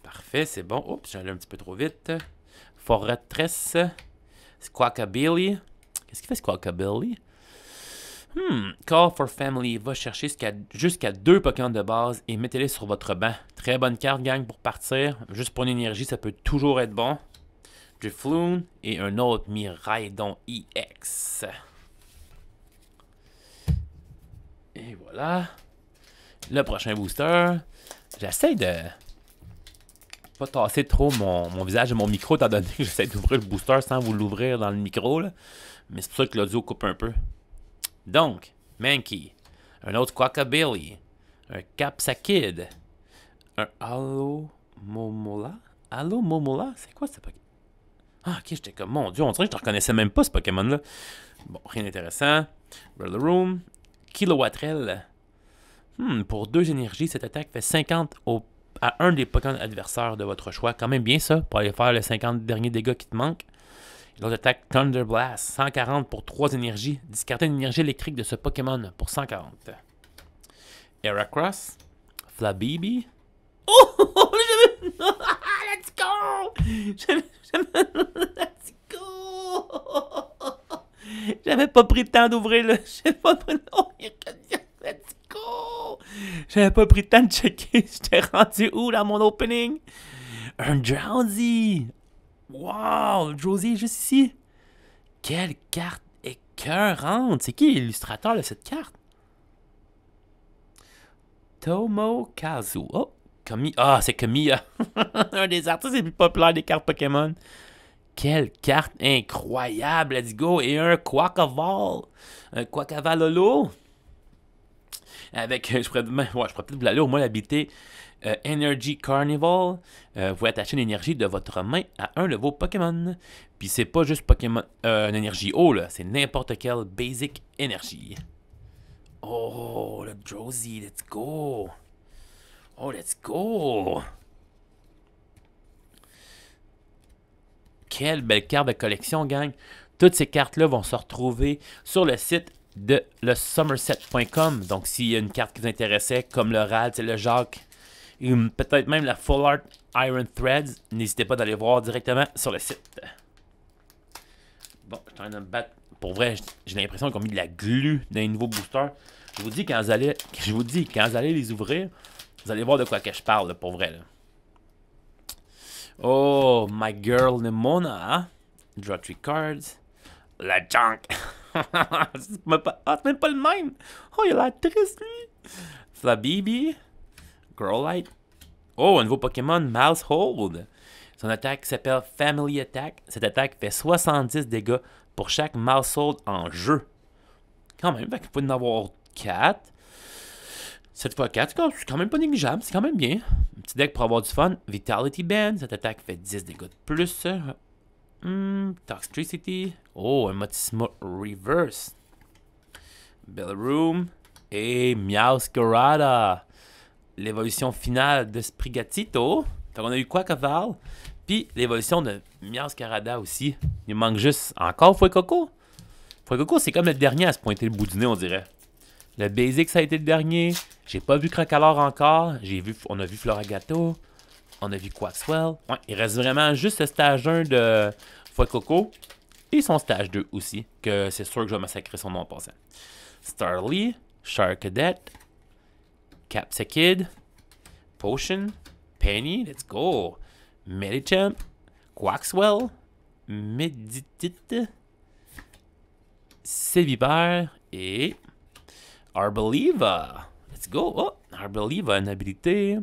Parfait, c'est bon. Oups, j'allais un petit peu trop vite. Forretress. Squawkabilly. Qu'est-ce qu'il fait, Squawkabilly? Call for Family va chercher jusqu'à 2 Pokémon de base et mettez-les sur votre banc. Très bonne carte, gang, pour partir. Juste pour une énergie, ça peut toujours être bon. Drifloon et un autre Miraidon EX. Et voilà. Le prochain booster. J'essaie de pas tasser trop mon visage et mon micro, étant donné que j'essaie d'ouvrir le booster sans vous l'ouvrir dans le micro. Là. Mais c'est pour ça que l'audio coupe un peu. Donc, Mankey, un autre Quackabilly, un Capsakid, un Alomomola. Alomomola? C'est quoi ce Pokémon? Ah, ok, j'étais comme, mon Dieu, on dirait que je ne reconnaissais même pas ce Pokémon-là. Bon, rien d'intéressant. Rillaroom, Kilowattrel. Pour 2 énergies, cette attaque fait 50 à un des Pokémon adversaires de votre choix. Quand même bien ça, pour aller faire les 50 derniers dégâts qui te manquent. L'autre attaque Thunder Blast, 140 pour 3 énergies. Discartez une énergie électrique de ce Pokémon pour 140. Heracross, Flabibi. Oh! Let's go! Let's go! J'avais pas pris le temps d'ouvrir le... Let's go! J'avais pas pris le temps de checker. J'étais rendu où dans mon opening? Un Drowsy! Wow! Le Drowsy est juste ici. Quelle carte écœurante! C'est qui l'illustrateur de cette carte? Tomokazu. Oh! Ah, c'est Kamiya. Un des artistes les plus populaires des cartes Pokémon. Quelle carte incroyable! Let's go! Et un Quacaval. Un Quacavalolo. Avec, je pourrais peut-être vous l'aller au moins l'habilité Energy Carnival. Vous pouvez attacher l'énergie de votre main à un de vos Pokémon. Puis c'est pas juste Pokémon, une énergie haut, là. C'est n'importe quelle basic énergie. Oh, le Drowsy, let's go! Oh, let's go! Quelle belle carte de collection, gang! Toutes ces cartes-là vont se retrouver sur le site de le Somerset.com. Donc, s'il y a une carte qui vous intéressait, comme le Rad, le Jacques, et peut-être même la Full Art Iron Threads, n'hésitez pas d'aller voir directement sur le site. Bon, je suis en train de me battre. Pour vrai, j'ai l'impression qu'ils ont mis de la glu dans les nouveaux boosters. Je vous dis, quand vous allez les ouvrir, vous allez voir de quoi que je parle, là, pour vrai. Là. Oh, my girl Nemona. Hein? Draw 3 cards. La junk. C'est même pas le même. Oh, il a l'air triste, lui. Flabibi. Growlite. Oh, un nouveau Pokémon, Mousehold. Son attaque s'appelle Family Attack. Cette attaque fait 70 dégâts pour chaque Mousehold en jeu. Quand même, il faut en avoir 4. 7 x 4, c'est quand même pas négligeable. C'est quand même bien. Un petit deck pour avoir du fun. Vitality Band. Cette attaque fait 10 dégâts de plus. Toxtricity. Oh, un Motisma Reverse. Bellroom. Et Meowscarada. l'évolution finale de Sprigatito. Fait qu'on a eu Quaquaval. Puis l'évolution de Meowscarada aussi. Il manque juste encore Fuecoco. Fuecoco, c'est comme le dernier à se pointer le bout du nez, on dirait. Le Basic, ça a été le dernier. J'ai pas vu Crocalor encore. On a vu Floragato. On a vu Quaxwell. Ouais, il reste vraiment juste le stage 1 de Fuecoco. Et son stage 2 aussi. Que c'est sûr que je vais massacrer son nom en passant. Starly, Charcadet, Capsakid, Potion, Penny, let's go. Medicham, Quaxwell, Meditite, Sévipère et Arboliva. Let's go. Oh, Arboliva a une habilité.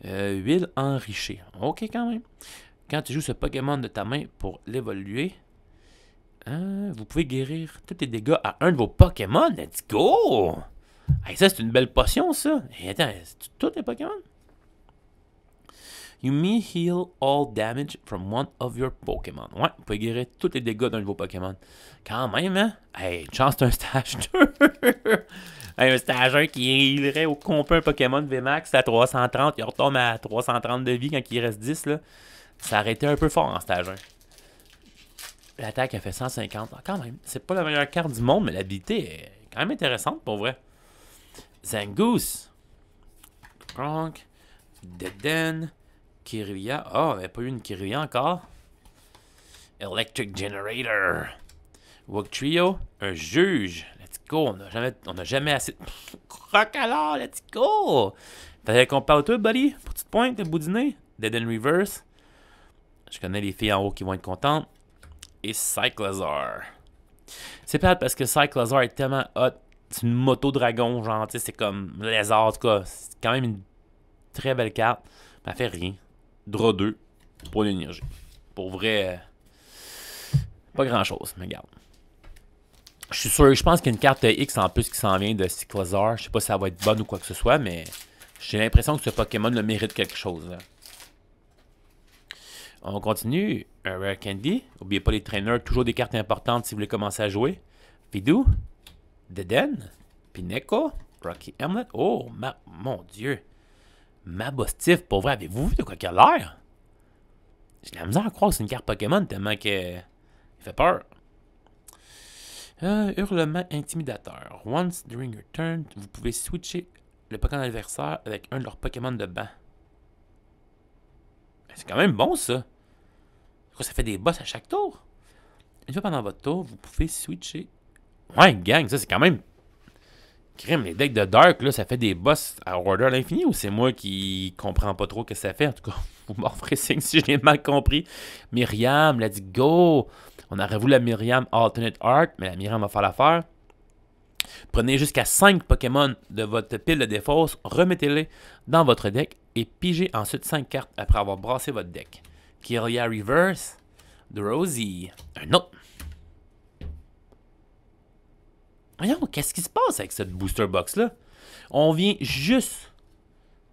Huile enrichie. Ok, quand même. Quand tu joues ce Pokémon de ta main pour l'évoluer, vous pouvez guérir tous les dégâts à un de vos Pokémon. Let's go! Hey, ça, c'est une belle potion, ça. Et attends, c'est tous les Pokémon? You may heal all damage from one of your Pokémon. Ouais, vous pouvez guérir tous les dégâts d'un de vos Pokémon. Quand même, hein? Hey, chance, c'est un stage 2. Hey, un stage 1 qui healerait au complet un Pokémon VMAX à 330. Il retombe à 330 de vie quand il reste 10, là. Ça aurait été un peu fort en stage 1. L'attaque a fait 150. Ah, quand même, c'est pas la meilleure carte du monde, mais l'habilité est quand même intéressante pour vrai. Zangoose. Kronk. Deden. Kirlia. Ah, il n'y a pas eu une Kirlia encore. Electric Generator. Wugtrio. Un juge. Let's go. On n'a jamais assez. Crocalor, let's go. Fallait qu'on parle tout, buddy. Petite pointe, le bout du nez. Deden Reverse. Je connais les filles en haut qui vont être contentes. Et Cyclozar. C'est plate parce que Cyclozar est tellement hot. C'est une moto dragon, genre, tu sais, c'est comme lézard, en tout cas. C'est quand même une très belle carte. Mais elle fait rien. Draw 2 pour l'énergie. Pour vrai, pas grand chose, mais regarde. Je suis sûr, je pense qu'il y a une carte X en plus qui s'en vient de Cyclozar. Je sais pas si ça va être bonne ou quoi que ce soit, mais j'ai l'impression que ce Pokémon le mérite quelque chose. Là. On continue. Un Rare Candy. N'oubliez pas les trainers, toujours des cartes importantes si vous voulez commencer à jouer. Pidou. Deden. Pineco. Rocky Hamlet. Oh, mon Dieu. Mabostif, pour vrai, avez-vous vu de quoi qu'il a l'air? J'ai la misère à croire que c'est une carte Pokémon tellement que il fait peur. Hurlement intimidateur. Once during your turn, vous pouvez switcher le Pokémon adversaire avec un de leurs Pokémon de banc. C'est quand même bon, ça. Ça fait des boss à chaque tour. Une fois pendant votre tour, vous pouvez switcher. Ouais, gang, ça c'est quand même... Crime, les decks de Dark, là, ça fait des boss à order à l'infini ou c'est moi qui comprends pas trop ce que ça fait? En tout cas, vous m'offrez signe si je l'ai mal compris. Myriam, let's go! On aurait voulu la Myriam Alternate Art, mais la Myriam va faire l'affaire. Prenez jusqu'à 5 Pokémon de votre pile de défausse, remettez-les dans votre deck et pigez ensuite 5 cartes après avoir brassé votre deck. Kirlia Reverse, Drowsy, un autre. Voyons, qu'est-ce qui se passe avec cette booster box-là? On vient juste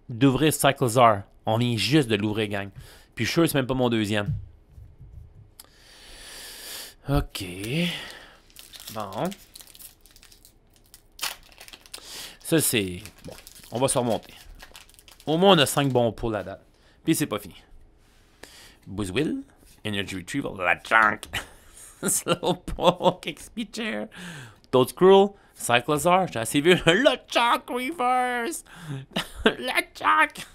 d'ouvrir Cyclozar. On vient juste de l'ouvrir, gang. Puis je suis sûr que c'est même pas mon deuxième. Ok. Bon. Ça, c'est... Bon, on va se remonter. Au moins, on a 5 bons pulls à date. Puis c'est pas fini. Buzzwill, Energy Retrieval, la junk. Slowpoke, XP Chair. Toadscruel, Cyclozar, j'ai assez vu. Le Chunk Reverse! Le Chunk!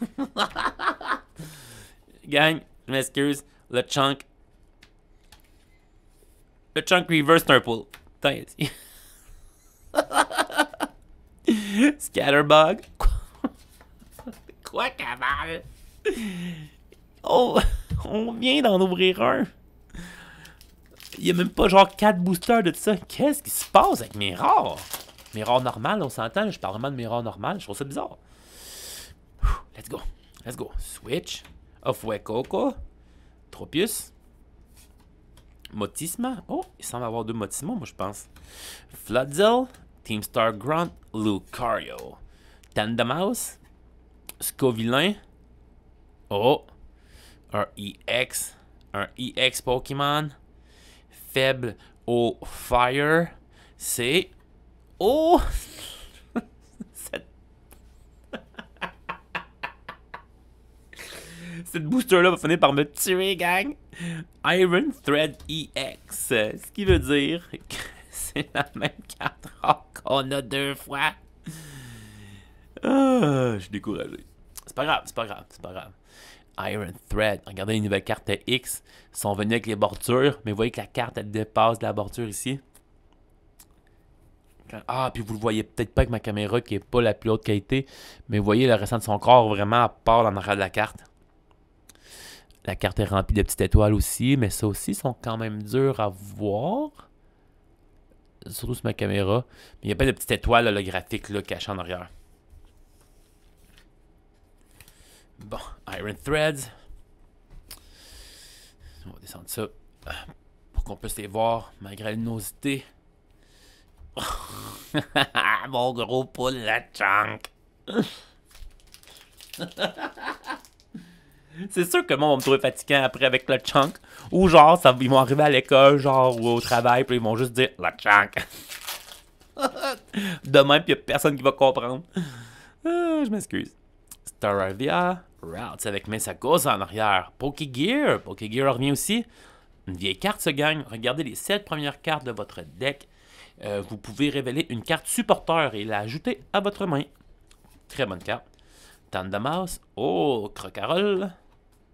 Gang, je m'excuse. Le Chunk Reverse, c'est un pull. Attends, ici. Scatterbug. Quoi, cabal? Oh, on vient d'en ouvrir un. Il n'y a même pas genre 4 boosters de tout ça. Qu'est-ce qui se passe avec mes rares? Mes rares normales, on s'entend. Je parle vraiment de mes rares normales. Je trouve ça bizarre. Let's go. Let's go. Switch. Fuecoco. Tropius. Motisma. Oh, il semble avoir 2 Motisma, moi, je pense. Floodzel. Teamstar Grunt. Lucario. Tandemaus. Scovillain. Oh. Un EX. Un EX Pokémon. Faible au Fire. C'est... Oh! Cette booster-là va finir par me tuer, gang. Iron Thread EX. Ce qui veut dire que c'est la même carte rare qu'on a 2 fois. Je suis découragé. C'est pas grave, c'est pas grave, c'est pas grave. Iron Thread. Regardez les nouvelles cartes X. Sont venues avec les bordures. Mais vous voyez que la carte, elle dépasse la bordure ici. Ah, puis vous le voyez peut-être pas avec ma caméra qui est pas la plus haute qualité. Mais vous voyez le restant de son corps vraiment à part en arrière de la carte. La carte est remplie de petites étoiles aussi. Mais ça aussi sont quand même durs à voir. Surtout sur ma caméra. Mais il n'y a pas de petites étoiles holographiques là, cachées en arrière. Bon, Iron Threads. On va descendre ça pour qu'on puisse les voir malgré la luminosité. Mon gros poule, la chunk. C'est sûr que moi, on va me trouver fatigant après avec le chunk. Ou genre, ils vont arriver à l'école, genre, ou au travail, puis ils vont juste dire la chunk. Demain, puis il n'y a personne qui va comprendre. Je m'excuse. Staravia, Routes avec Messagosa en arrière. Pokégear. Pokégear revient aussi. Une vieille carte se gagne. Regardez les 7 premières cartes de votre deck. Vous pouvez révéler une carte supporteur et la ajouter à votre main. Très bonne carte. Tandemaus. Oh, Crocarol.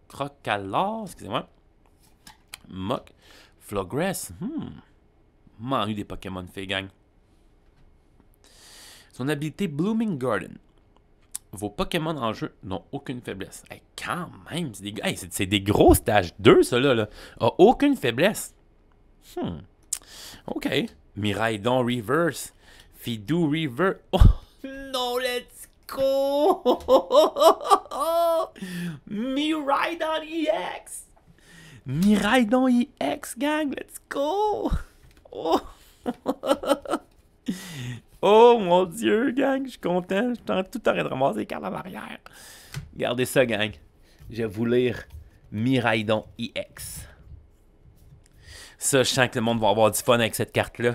Crocalor, excusez-moi. Mok. Flogress. M'en eu des Pokémon fait gang. Son habilité Blooming Garden. Vos Pokémon en jeu n'ont aucune faiblesse. Hey, quand même, c'est des gros stage 2, ça là. A aucune faiblesse. OK. Miraidon Reverse. Fidou Reverse. Oh, non, let's go! Miraidon EX! Miraidon EX, gang, let's go! Oh! Oh mon dieu, gang, je suis content. Je suis tout arrêt de ramasser les cartes en arrière. Regardez ça, gang. Je vais vous lire Miraidon EX. Ça, je sens que le monde va avoir du fun avec cette carte-là.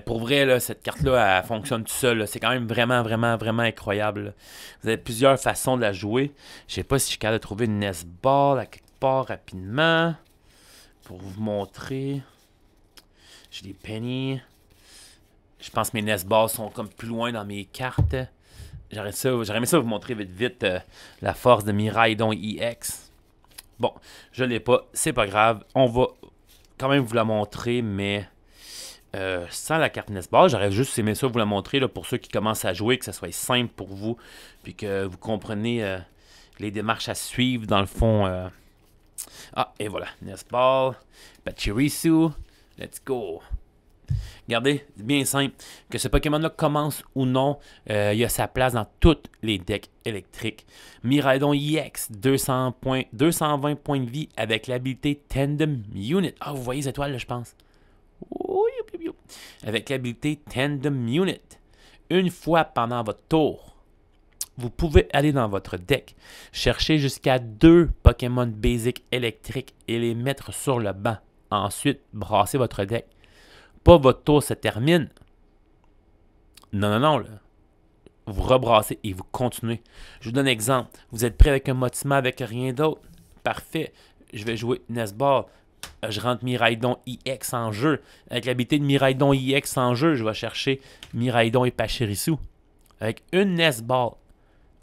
Pour vrai, là, cette carte-là, elle fonctionne tout seul. C'est quand même vraiment, vraiment, vraiment incroyable. Là. Vous avez plusieurs façons de la jouer. Je sais pas si je suis capable de trouver une Nest Ball à quelque part rapidement. Pour vous montrer. J'ai des pennies. Je pense que mes Nest Balls sont comme plus loin dans mes cartes. J'aurais aimé ça vous montrer vite la force de Miraidon EX. Bon, je l'ai pas, c'est pas grave. On va quand même vous la montrer, mais sans la carte Nest Ball, j'aurais juste aimé ça vous la montrer là, pour ceux qui commencent à jouer, que ça soit simple pour vous, puis que vous comprenez les démarches à suivre dans le fond. Ah, et voilà, Nest Ball, Pachirisu, let's go. Regardez, c'est bien simple. Que ce Pokémon-là commence ou non, il a sa place dans tous les decks électriques. Miraidon EX, 220 points de vie avec l'habilité Tandem Unit. Ah, vous voyez les étoiles, là, je pense. Avec l'habilité Tandem Unit. Une fois pendant votre tour, vous pouvez aller dans votre deck, chercher jusqu'à 2 Pokémon basiques électriques et les mettre sur le banc. Ensuite, brasser votre deck. Pas votre tour se termine. Non, là. Vous rebrassez et vous continuez. Je vous donne un exemple. Vous êtes prêt avec un Motima avec rien d'autre. Parfait. Je vais jouer Nest Ball. Je rentre Miraidon EX en jeu. Avec l'habilité de Miraidon EX en jeu, je vais chercher Miraidon et Pachirisu. Avec une Nest Ball,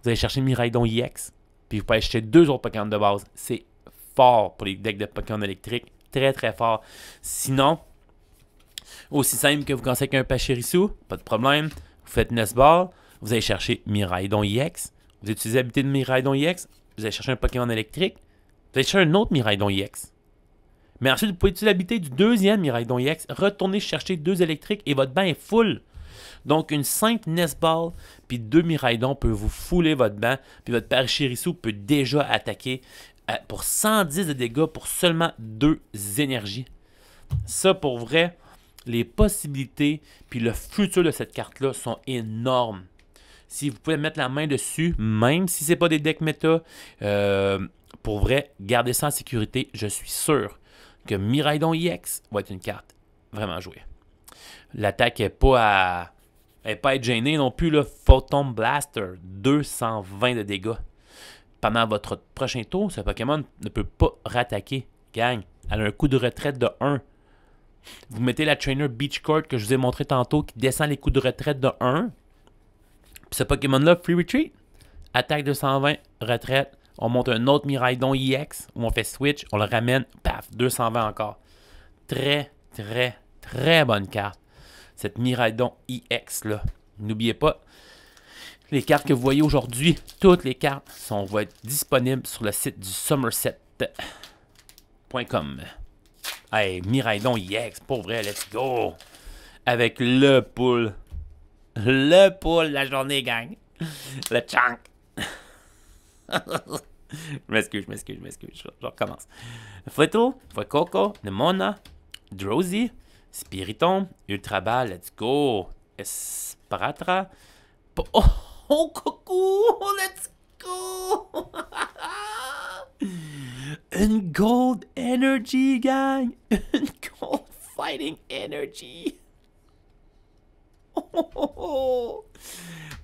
vous allez chercher Miraidon EX. Puis vous pouvez acheter 2 autres Pokémon de base. C'est fort pour les decks de Pokémon électriques. Très, très fort. Sinon, aussi simple que vous commencez avec un Pachirisu, pas de problème. Vous faites Nest Ball, vous allez chercher Miraidon EX. Vous utilisez l'habilité de Miraidon EX, vous allez chercher un Pokémon électrique. Vous allez chercher un autre Miraidon EX. Mais ensuite, vous pouvez utiliser l'habilité du deuxième Miraidon EX, retourner chercher 2 électriques et votre banc est full. Donc, une simple Nest Ball puis 2 Miraidon peut vous fouler votre banc, puis votre Pachirisu peut déjà attaquer pour 110 de dégâts pour seulement 2 énergies. Ça, pour vrai, les possibilités puis le futur de cette carte-là sont énormes. Si vous pouvez mettre la main dessus, même si ce n'est pas des decks méta, pour vrai, gardez ça en sécurité. Je suis sûr que Miraidon EX va être une carte vraiment jouée. L'attaque n'est pas à être gênée non plus. Là. Photon Blaster, 220 de dégâts. Pendant votre prochain tour, ce Pokémon ne peut pas rattaquer. Gang, elle a un coup de retraite de 1. Vous mettez la Trainer Beach Court que je vous ai montré tantôt qui descend les coups de retraite de 1. Puis ce Pokémon-là, Free Retreat. Attaque 220, retraite. On monte un autre Miraidon EX où on fait switch, on le ramène, paf, 220 encore. Très, très, très bonne carte. Cette Miraidon EX là. N'oubliez pas, les cartes que vous voyez aujourd'hui, toutes les cartes vont être disponibles sur le site du Somerset.com. Hey, Miraidon EX, pour vrai, let's go! Avec le pool. Le pool de la journée, gang. Le chunk. Je m'excuse. Je recommence. Flittle, Fuecoco, Nemona, Drowsy, Spiritomb, Ultra Ball, let's go. Esparatra. Oh, coucou, let's go. Une Gold Energy, gang. Une Gold Fighting Energy.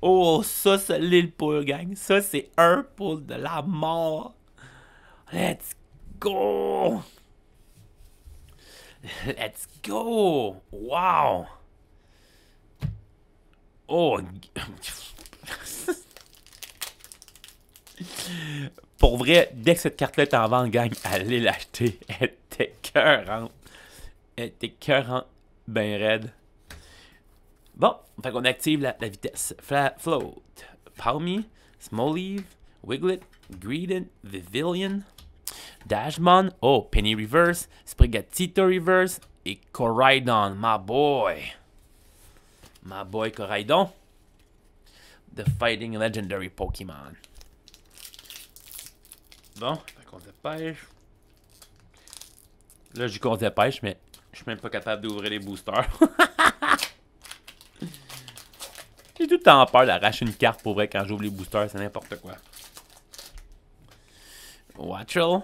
Oh, ça, c'est l'île pool, gang. Ça, c'est un pool de la mort. Let's go. Let's go. Wow. Oh. Pour vrai, dès que cette carte-là est en vente, gang, allez l'acheter. Elle était écœurante. Elle était écœurante. Ben raide. Bon, fait qu'on active la vitesse. Float. Palmy, Smoliv, Wiglet, Greedent, Vivillon, Dashmon, oh, Penny Reverse, Sprigatito Reverse et Koraidon, my boy. My boy Koraidon. The Fighting Legendary Pokemon. Bon, fait qu'on se dépêche. Là, je dis qu'on se dépêche, mais je suis même pas capable d'ouvrir les boosters. J'ai tout le temps peur d'arracher une carte pour vrai quand j'ouvre les boosters, c'est n'importe quoi. Wattrel,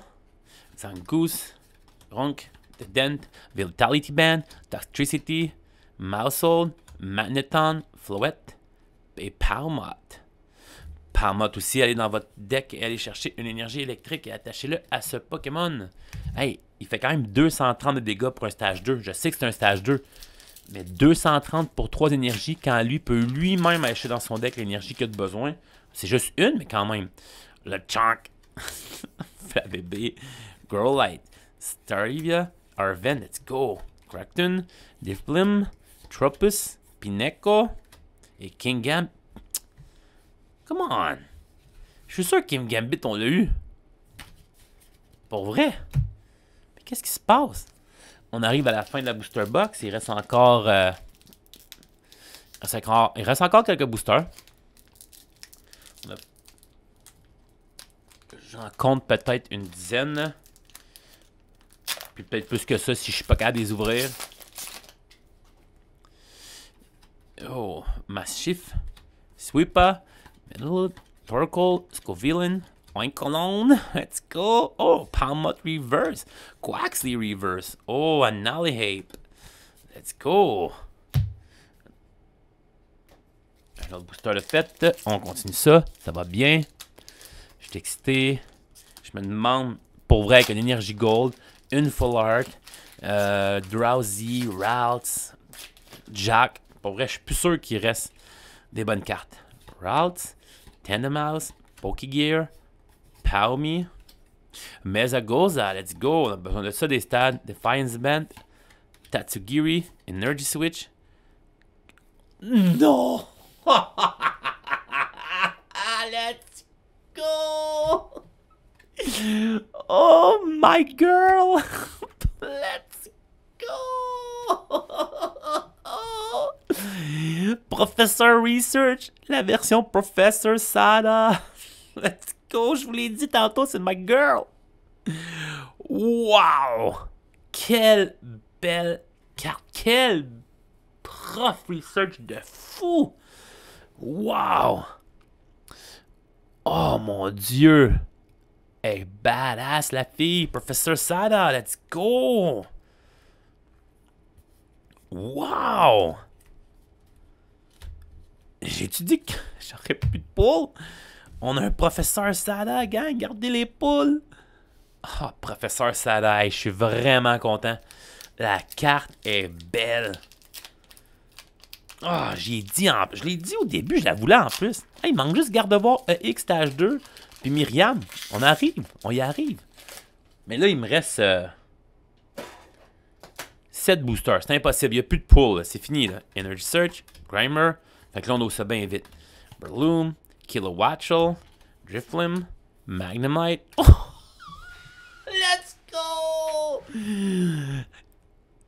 Zangoose, Ronk, The Dent, Vitality Band, Toxtricity, Mousehold, Magneton, Floette et Palmot. Palmot aussi, allez dans votre deck et allez chercher une énergie électrique et attachez-le à ce Pokémon. Hey, il fait quand même 230 de dégâts pour un stage 2. Je sais que c'est un stage 2. Mais 230 pour 3 énergies, quand lui peut lui-même acheter dans son deck l'énergie qu'il a de besoin. C'est juste une, mais quand même. Le Chunk, Flabébé, Growlite, Starivia, Arven, let's go. Crackton, Diffblim, Tropus, Pineco et Kingambit. Come on. Je suis sûr que Kingambit, on l'a eu. Pour vrai. Mais qu'est-ce qui se passe? On arrive à la fin de la booster box. Il reste encore quelques boosters. J'en compte peut-être une dizaine. Puis peut-être plus que ça si je suis pas capable de les ouvrir. Oh, Massif, Sweeper, Middle, Torkoal, Scovillain, Oinkolon, let's go. Oh, Palmot Reverse, Quaxley Reverse. Oh, Annihilate. Let's go. Un autre booster de fait. On continue ça. Ça va bien. Je suis excité. Je me demande, pour vrai, avec une énergie gold, une full art, Drowsy, Routes, Jack. Pour vrai, je suis plus sûr qu'il reste des bonnes cartes. Routes, Tandemaus, Pokégear, Palmy, Mesagoza, let's go. On a besoin de ça, des stades. Defiance Band, Tatsugiri, Energy Switch. Non! Let's go! Oh my girl! Let's go! Professor Research, la version Professor Sada. Let's go, je vous l'ai dit tantôt, c'est my girl. Wow! Quelle belle carte, quel prof research de fou! Wow! Oh mon Dieu! Hey, badass la fille, Professor Sada, let's go! Wow! J'ai-tu dit que j'aurais plus de poule? On a un professeur Sada, gang. Gardez les poules. Ah, professeur Sada, hey, je suis vraiment content. La carte est belle. Ah, je l'ai dit au début, je la voulais en plus. Hey, il manque juste Gardevoir EX Stage 2. Puis Myriam, on y arrive. Mais là, il me reste 7 boosters. C'est impossible, il n'y a plus de pool. C'est fini, là. Energy Search, Grimer. Fait que là, on doit ça bien vite. Breloom, Kilowattrel, Drifblim, Magnemite. Oh! Let's go!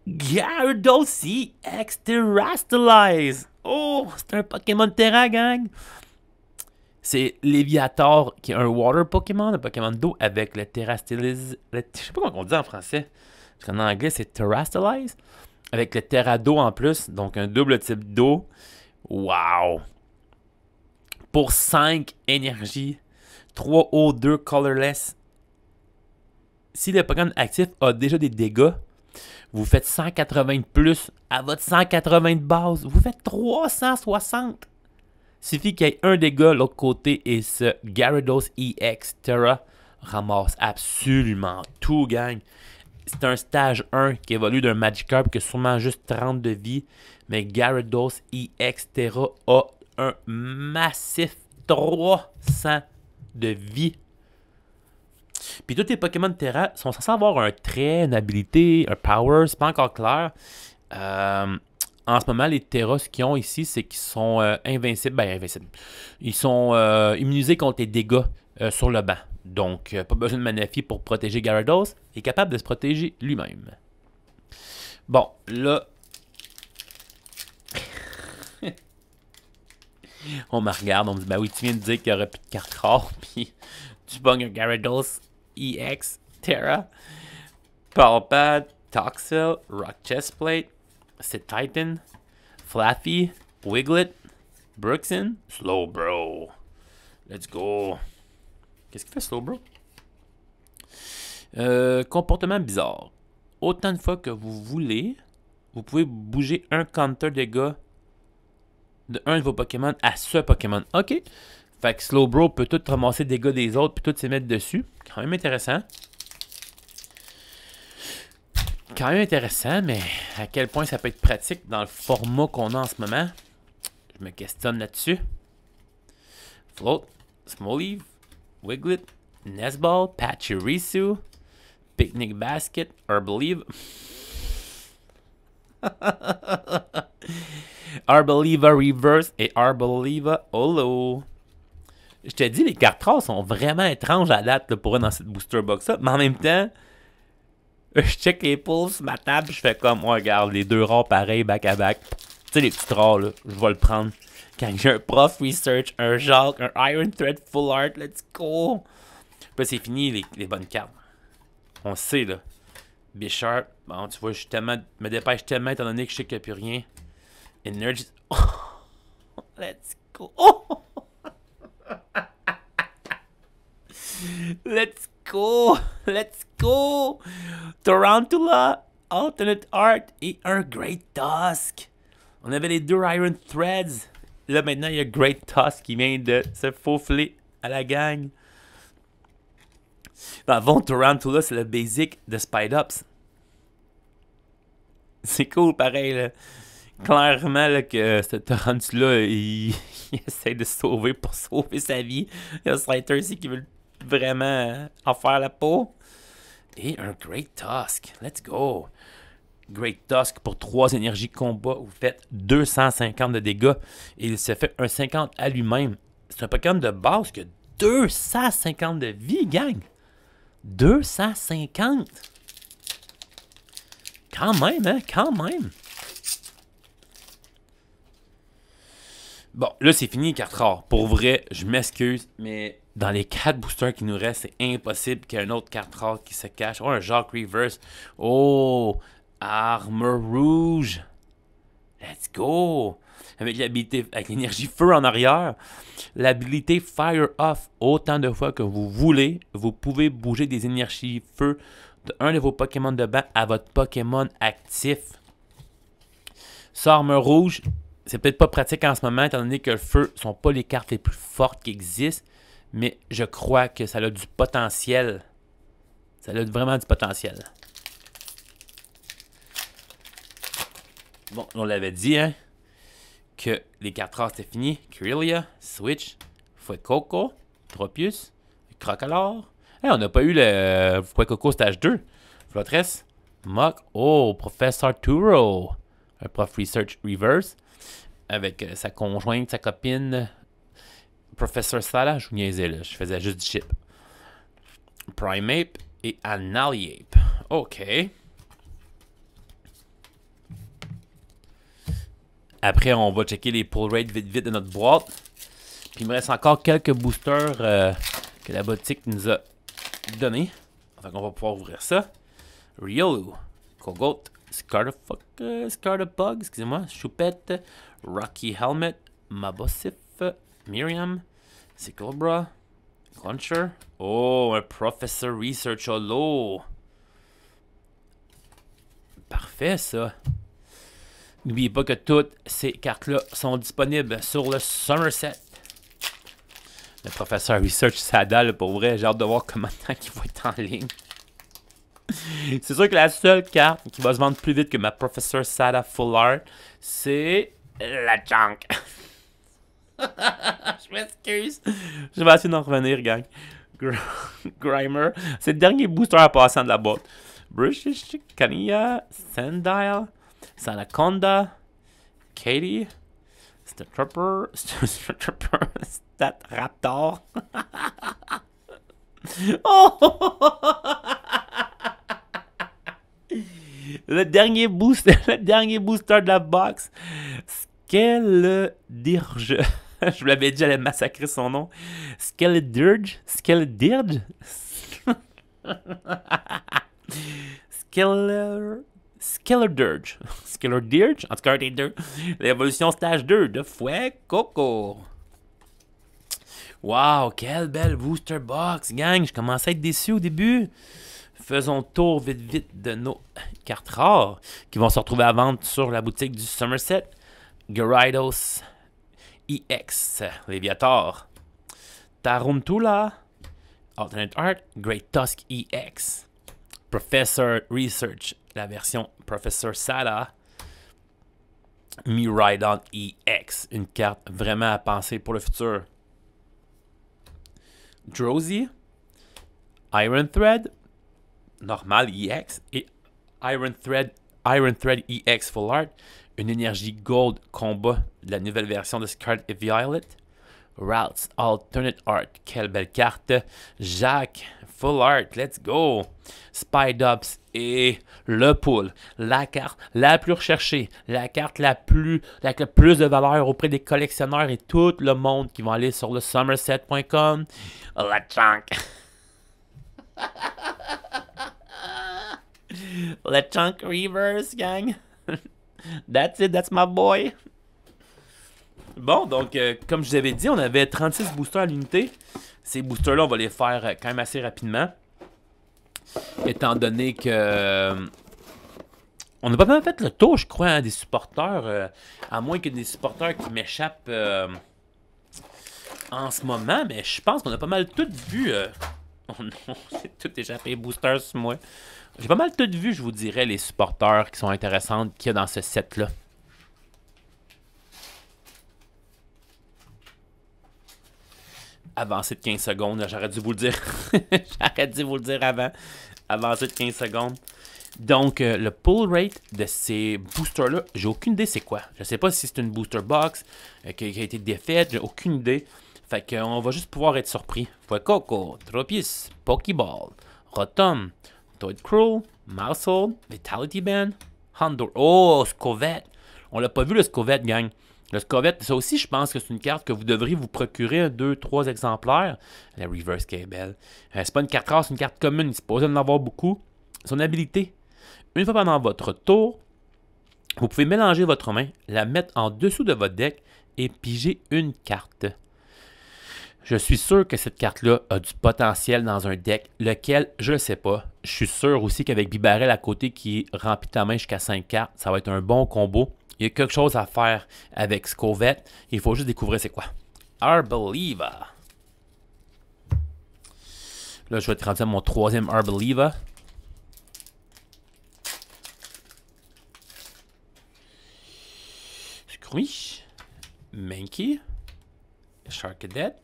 Gyarados EX Terrastalize. Oh, c'est un Pokémon de terrain, gang. C'est Léviator qui est un Water Pokémon, un Pokémon d'eau avec le Terrastalize. Je sais pas comment on dit en français. Parce qu'en anglais, c'est Terrastalize. Avec le Terra d'eau en plus. Donc, un double type d'eau. Wow! Pour 5 énergies. 3 eau, 2 colorless. Si le Pokémon actif a déjà des dégâts, vous faites 180 de plus à votre 180 de base. Vous faites 360. Suffit qu'il y ait un dégât de l'autre côté et ce Gyarados EX Terra ramasse absolument tout, gang. C'est un stage 1 qui évolue d'un Magikarp qui a sûrement juste 30 de vie. Mais Gyarados EX Terra a un massif 300 de vie. Puis tous les Pokémon de Terra sont censés avoir un trait, une habilité, un power, c'est pas encore clair. En ce moment, les Terra, ce qu'ils ont ici, c'est qu'ils sont invincibles. Ben, invincibles. Ils sont immunisés contre les dégâts sur le banc. Donc, pas besoin de Manaphy pour protéger Gyarados. Il est capable de se protéger lui-même. Bon, là... on me regarde, on me dit, ben oui, tu viens de dire qu'il n'y aurait plus de cartes rares, puis tu pognes un Gyarados EX Terra, Palpad, Toxel, Rock Chestplate, c'est Titan, Flaffy, Wiglet, Brooksin, Slowbro. Let's go. Qu'est-ce qu'il fait Slowbro? Comportement bizarre. Autant de fois que vous voulez, vous pouvez bouger un counter dégâts de un de vos Pokémon à ce Pokémon. Ok. Fait que Slowbro peut tout ramasser les dégâts des autres puis tout se mettre dessus. Quand même intéressant. Quand même intéressant, mais à quel point ça peut être pratique dans le format qu'on a en ce moment. Je me questionne là-dessus. Float, Smoliv, Wiglet, Nesball, Pachirisu, Picnic Basket, Herbalive. Arboliva Reverse et Arboliva Holo. Je te dis, les cartes rares sont vraiment étranges à date là, pour eux dans cette booster box-là. Mais en même temps, je check les pulls sur ma table, je fais comme, oh, regarde, les deux rares pareils, back à back. Tu sais, les petites rares, là, je vais le prendre. Quand j'ai un Prof Research, un Jacques, un Iron Thread Full Art, let's go. Puis c'est fini, les bonnes cartes. On sait, là. Bisharp, bon, tu vois, je me dépêche tellement étant donné que je sais qu'il n'y a plus rien. Energy. Oh, let's go. Oh. Let's go. Let's go. Tarantula, Alternate Art et un Great Tusk. On avait les deux Iron Threads. Là, maintenant, il y a Great Tusk qui vient de se faufiler à la gang. Dans le fond, Tarantula, c'est le basic de Spide-Ups. C'est cool, pareil, là. Clairement, là, que ce Tarantula, il essaie de se sauver pour sauver sa vie. Il y a Slater ici qui veut vraiment en faire la peau. Et un Great Tusk. Let's go. Great Tusk pour 3 énergies combat. Vous faites 250 de dégâts. Et il se fait un 50 à lui-même. C'est un Pokémon de base qui a 250 de vie, gang. 250. Quand même, hein? Quand même. Bon, là, c'est fini les cartes rares. Pour vrai, je m'excuse, mais dans les 4 boosters qui nous restent, c'est impossible qu'il y ait une autre carte rare qui se cache. Oh, un Jacques Reverse. Oh, Armor Rouge. Let's go. Avec l'habilité, avec l'énergie feu en arrière. L'habilité Fire Off. Autant de fois que vous voulez, vous pouvez bouger des énergies feu de un de vos Pokémon de banc à votre Pokémon actif. Ça, Armor Rouge, c'est peut-être pas pratique en ce moment, étant donné que le feu ne sont pas les cartes les plus fortes qui existent. mais je crois que ça a du potentiel. Ça a vraiment du potentiel. Bon, on l'avait dit, hein, que les 4 rares c'était fini. Kirlia, Switch, Fuecoco, Tropius, Crocolore. Hey, on n'a pas eu le Fuecoco stage 2. Flotress, Muk, oh, Professor Turo. Un prof Research Reverse. Avec sa conjointe, sa copine, Professor Sala. Je vous niaisais là, je faisais juste du chip. Primeape et Analiape. OK. Après, on va checker les pull rates vite de notre boîte. Puis il me reste encore quelques boosters que la boutique nous a donnés. Donc on va pouvoir ouvrir ça. Riolu, Kogoat, Scartapug, excusez-moi, Choupette, Rocky Helmet, Mabosif, Miriam, Sicklebra, Cruncher. Oh, un Professor Research Holo. Parfait, ça. N'oubliez pas que toutes ces cartes-là sont disponibles sur le Somerset. Le Professeur Research, ça dalle pour vrai. J'ai hâte de voir comment il va être en ligne. C'est sûr que la seule carte qui va se vendre plus vite que ma Professor Sada Full Art, c'est la Junk. Je m'excuse. Je vais essayer d'en revenir, gang. Grimer. C'est le dernier booster à passer de la boîte. British, Kania, Sandile, Sanaconda, Katie, Statrapper, Statraptor. Oh! Le dernier booster de la box. Skeledirge. Je vous l'avais dit, j'allais massacrer son nom. Skeledirge. Skeledirge. Skeledirge. Skeledirge. En tout cas, l'évolution stage 2 de Fuecoco. Wow, quelle belle booster box, gang. Je commençais à être déçu au début. Faisons le tour vite de nos cartes rares qui vont se retrouver à vendre sur la boutique du Somerset. Gyarados EX, Léviator, Taruntula, Alternate Art, Great Tusk EX, Professor Research, la version Professor Sada, Miraidon EX, une carte vraiment à penser pour le futur. Drowsy, Iron Thread, Normal EX et Iron Thread EX Full Art, une énergie Gold combat de la nouvelle version de Scarlet et Violet. Routes Alternate Art, quelle belle carte. Jacques Full Art, let's go. Spidops et le pool, la carte la plus recherchée, la carte avec le plus de valeur auprès des collectionneurs et tout le monde qui vont aller sur le somerset.com. La chunk. Le chunk reverse, gang. That's it, that's my boy. Bon, donc, comme je vous avais dit, on avait 36 boosters à l'unité. Ces boosters-là, on va les faire quand même assez rapidement. Étant donné que... on a pas mal fait le tour, je crois, hein, des supporters. À moins que des supporters qui m'échappent en ce moment. Mais je pense qu'on a pas mal tout vu. Oh non, c'est tout échappé, boosters sur moi. J'ai pas mal tout vu, je vous dirais, les supporters qui sont intéressants qu'il y a dans ce set-là. Avancé de 15 secondes, j'aurais dû vous le dire. J'aurais dû vous le dire avant. Avancé de 15 secondes. Donc, le pull rate de ces boosters-là, j'ai aucune idée c'est quoi. Je sais pas si c'est une booster box qui a été défaite, j'ai aucune idée. Fait qu'on va juste pouvoir être surpris. Fuecoco, Tropius, Pokéball, Rotom, Toadcruel, Mousehold, Vitality Band, Houndour. Oh, Scovette. On l'a pas vu le Scovette, gang. Le Scovette, ça aussi, je pense que c'est une carte que vous devriez vous procurer 2-3 exemplaires. La Reverse qui est belle. C'est pas une carte rare, c'est une carte commune. Il se posait d'en avoir beaucoup. Son habilité, une fois pendant votre tour, vous pouvez mélanger votre main, la mettre en dessous de votre deck et piger une carte. Je suis sûr que cette carte-là a du potentiel dans un deck, lequel, je ne sais pas. Je suis sûr aussi qu'avec Bibarel à côté qui remplit ta main jusqu'à 5 cartes, ça va être un bon combo. Il y a quelque chose à faire avec Scovette. Il faut juste découvrir c'est quoi. Arboliva. Là, je vais être rendu à mon troisième Arboliva. Scrooge. Mankey. Sharkadet.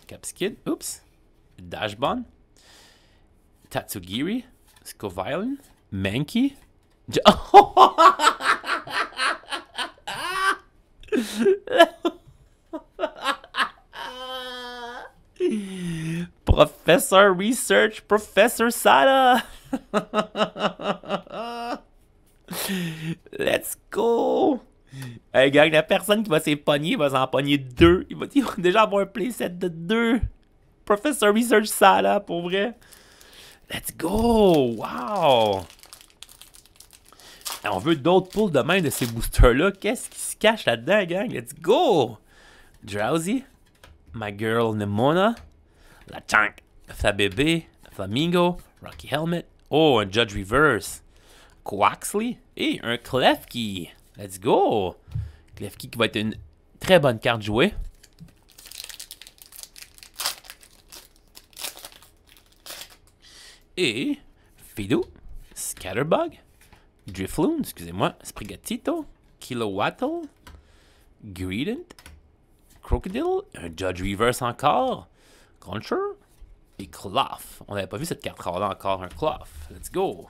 Capskid. Oups. Dashbon. Tatsugiri. Scoviolin. Mankey. Professor Research, Professor Sada. Let's go. Hey gang, la personne qui va s'y pogner va s'en pogner 2. Il va déjà avoir un playset de 2. Professor Research Sada, pour vrai. Let's go. Wow. On veut d'autres pulls de même de ces boosters-là. Qu'est-ce qui se cache là-dedans, gang? Let's go. Drowsy. My Girl Nemona. La Tank. Fabébé. Flamingo. Rocky Helmet. Oh, un Judge Reverse. Quaxley. Et un Klefki. Let's go. Klefki qui va être une très bonne carte jouée. Et Fido. Scatterbug. Drifloon, excusez-moi. Sprigatito. Kilowattle. Greedent. Crocodile. Un Judge Reverse encore. Cruncher. Et Cloth. On n'avait pas vu cette carte rare là encore. Un Cloth. Let's go.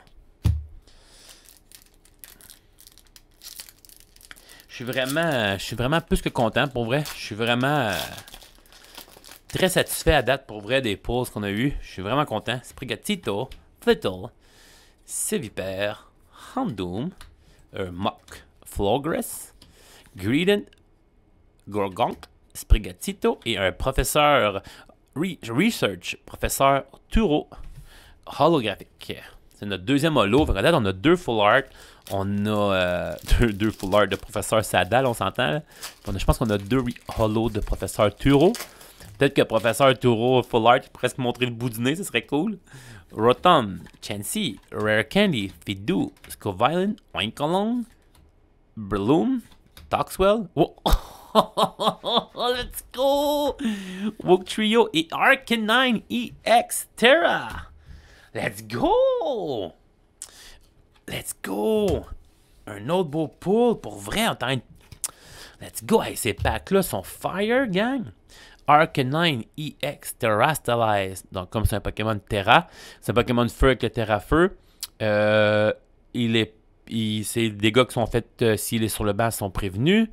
Je suis vraiment plus que content pour vrai. Je suis vraiment très satisfait à date pour vrai des pulls qu'on a eu. Je suis vraiment content. Sprigatito. Flittle. Sévipère. Houndoom, Mock, Flogress, Greedent, Gorgonk, Sprigatito et un professeur Research, professeur Turo, holographique. C'est notre deuxième holo. En fait, on a 2 full art. On a 2 full art de professeur Sadal, on s'entend. Je pense qu'on a 2 holos de professeur Turo. Peut-être que professeur Turo full art pourrait se montrer le bout du nez, ce serait cool. Rotom, Chansey, Rare Candy, Fidu, Scoviolin, Oinkolong, Breloom, Toxwell. Oh. Let's go! Woke Trio et Arcanine EX Terra. Let's go! Let's go! Un autre beau pull pour vrai en temps. Let's go! Hey, ces packs-là sont fire, gang! Arcanine EX Terrastalize. Donc, comme c'est un Pokémon Terra, c'est un Pokémon Feu avec le Terra-Feu. C'est les dégâts qui sont faits s'il est sur le banc sont prévenus.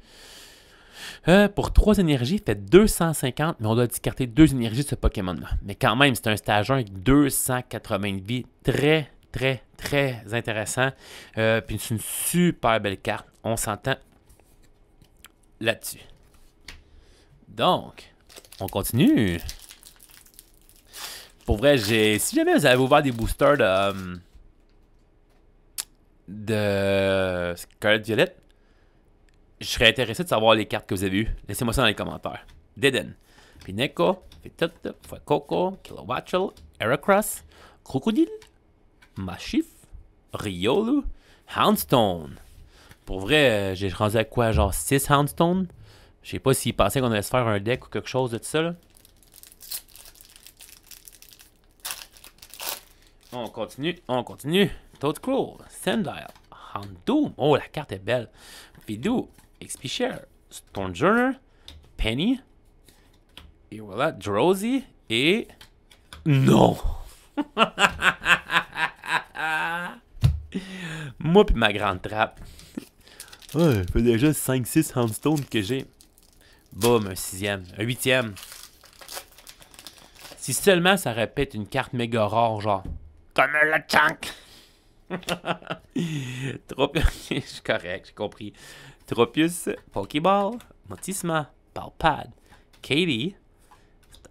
Pour 3 énergies, il fait 250, mais on doit discarter 2 énergies de ce Pokémon-là. Mais quand même, c'est un stage 1 avec 280 de vie. Très, très, très intéressant. Puis c'est une super belle carte. On s'entend là-dessus. Donc, on continue. Pour vrai, si jamais vous avez ouvert des boosters de Scarlet Violet, je serais intéressé de savoir les cartes que vous avez eues. Laissez-moi ça dans les commentaires. Deden, Pineco, Fitut, Fuecoco, Kilowattrel, Heracross, Crocodile, Machif, Riolu, Houndstone. Pour vrai, j'ai rendu à quoi, genre 6 Houndstone? Je sais pas s'ils pensaient qu'on allait se faire un deck ou quelque chose de ça, là. On continue. Toadcrow, Sandile, Houndoom. Oh, la carte est belle. Fidu, XP Share, Stormjourner, Penny. Et voilà, Drowsy et... Non! Moi puis ma grande trappe. Ouais, ça fait déjà 5-6 Houndstone que j'ai. Boum, un 6e, un 8e. Si seulement ça répète une carte méga rare, genre... Comme un Lechonk! Tropius, je suis correct, j'ai compris. Tropius, Pokéball, Motisma, Palpad, Katie,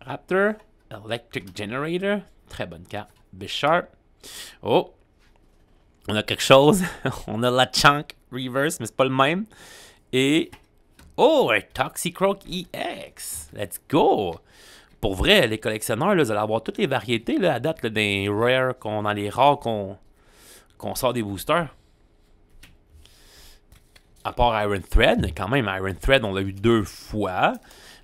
Raptor, Electric Generator, très bonne carte. Bisharp. Oh, on a quelque chose. On a Lechonk Reverse, mais c'est pas le même. Et oh, un Toxicroak EX. Let's go. Pour vrai, les collectionneurs, là, vous allez avoir toutes les variétés là, à date là, des rares, dans les rares qu'on sort des boosters. À part Iron Thread, mais quand même, Iron Thread, on l'a eu 2 fois.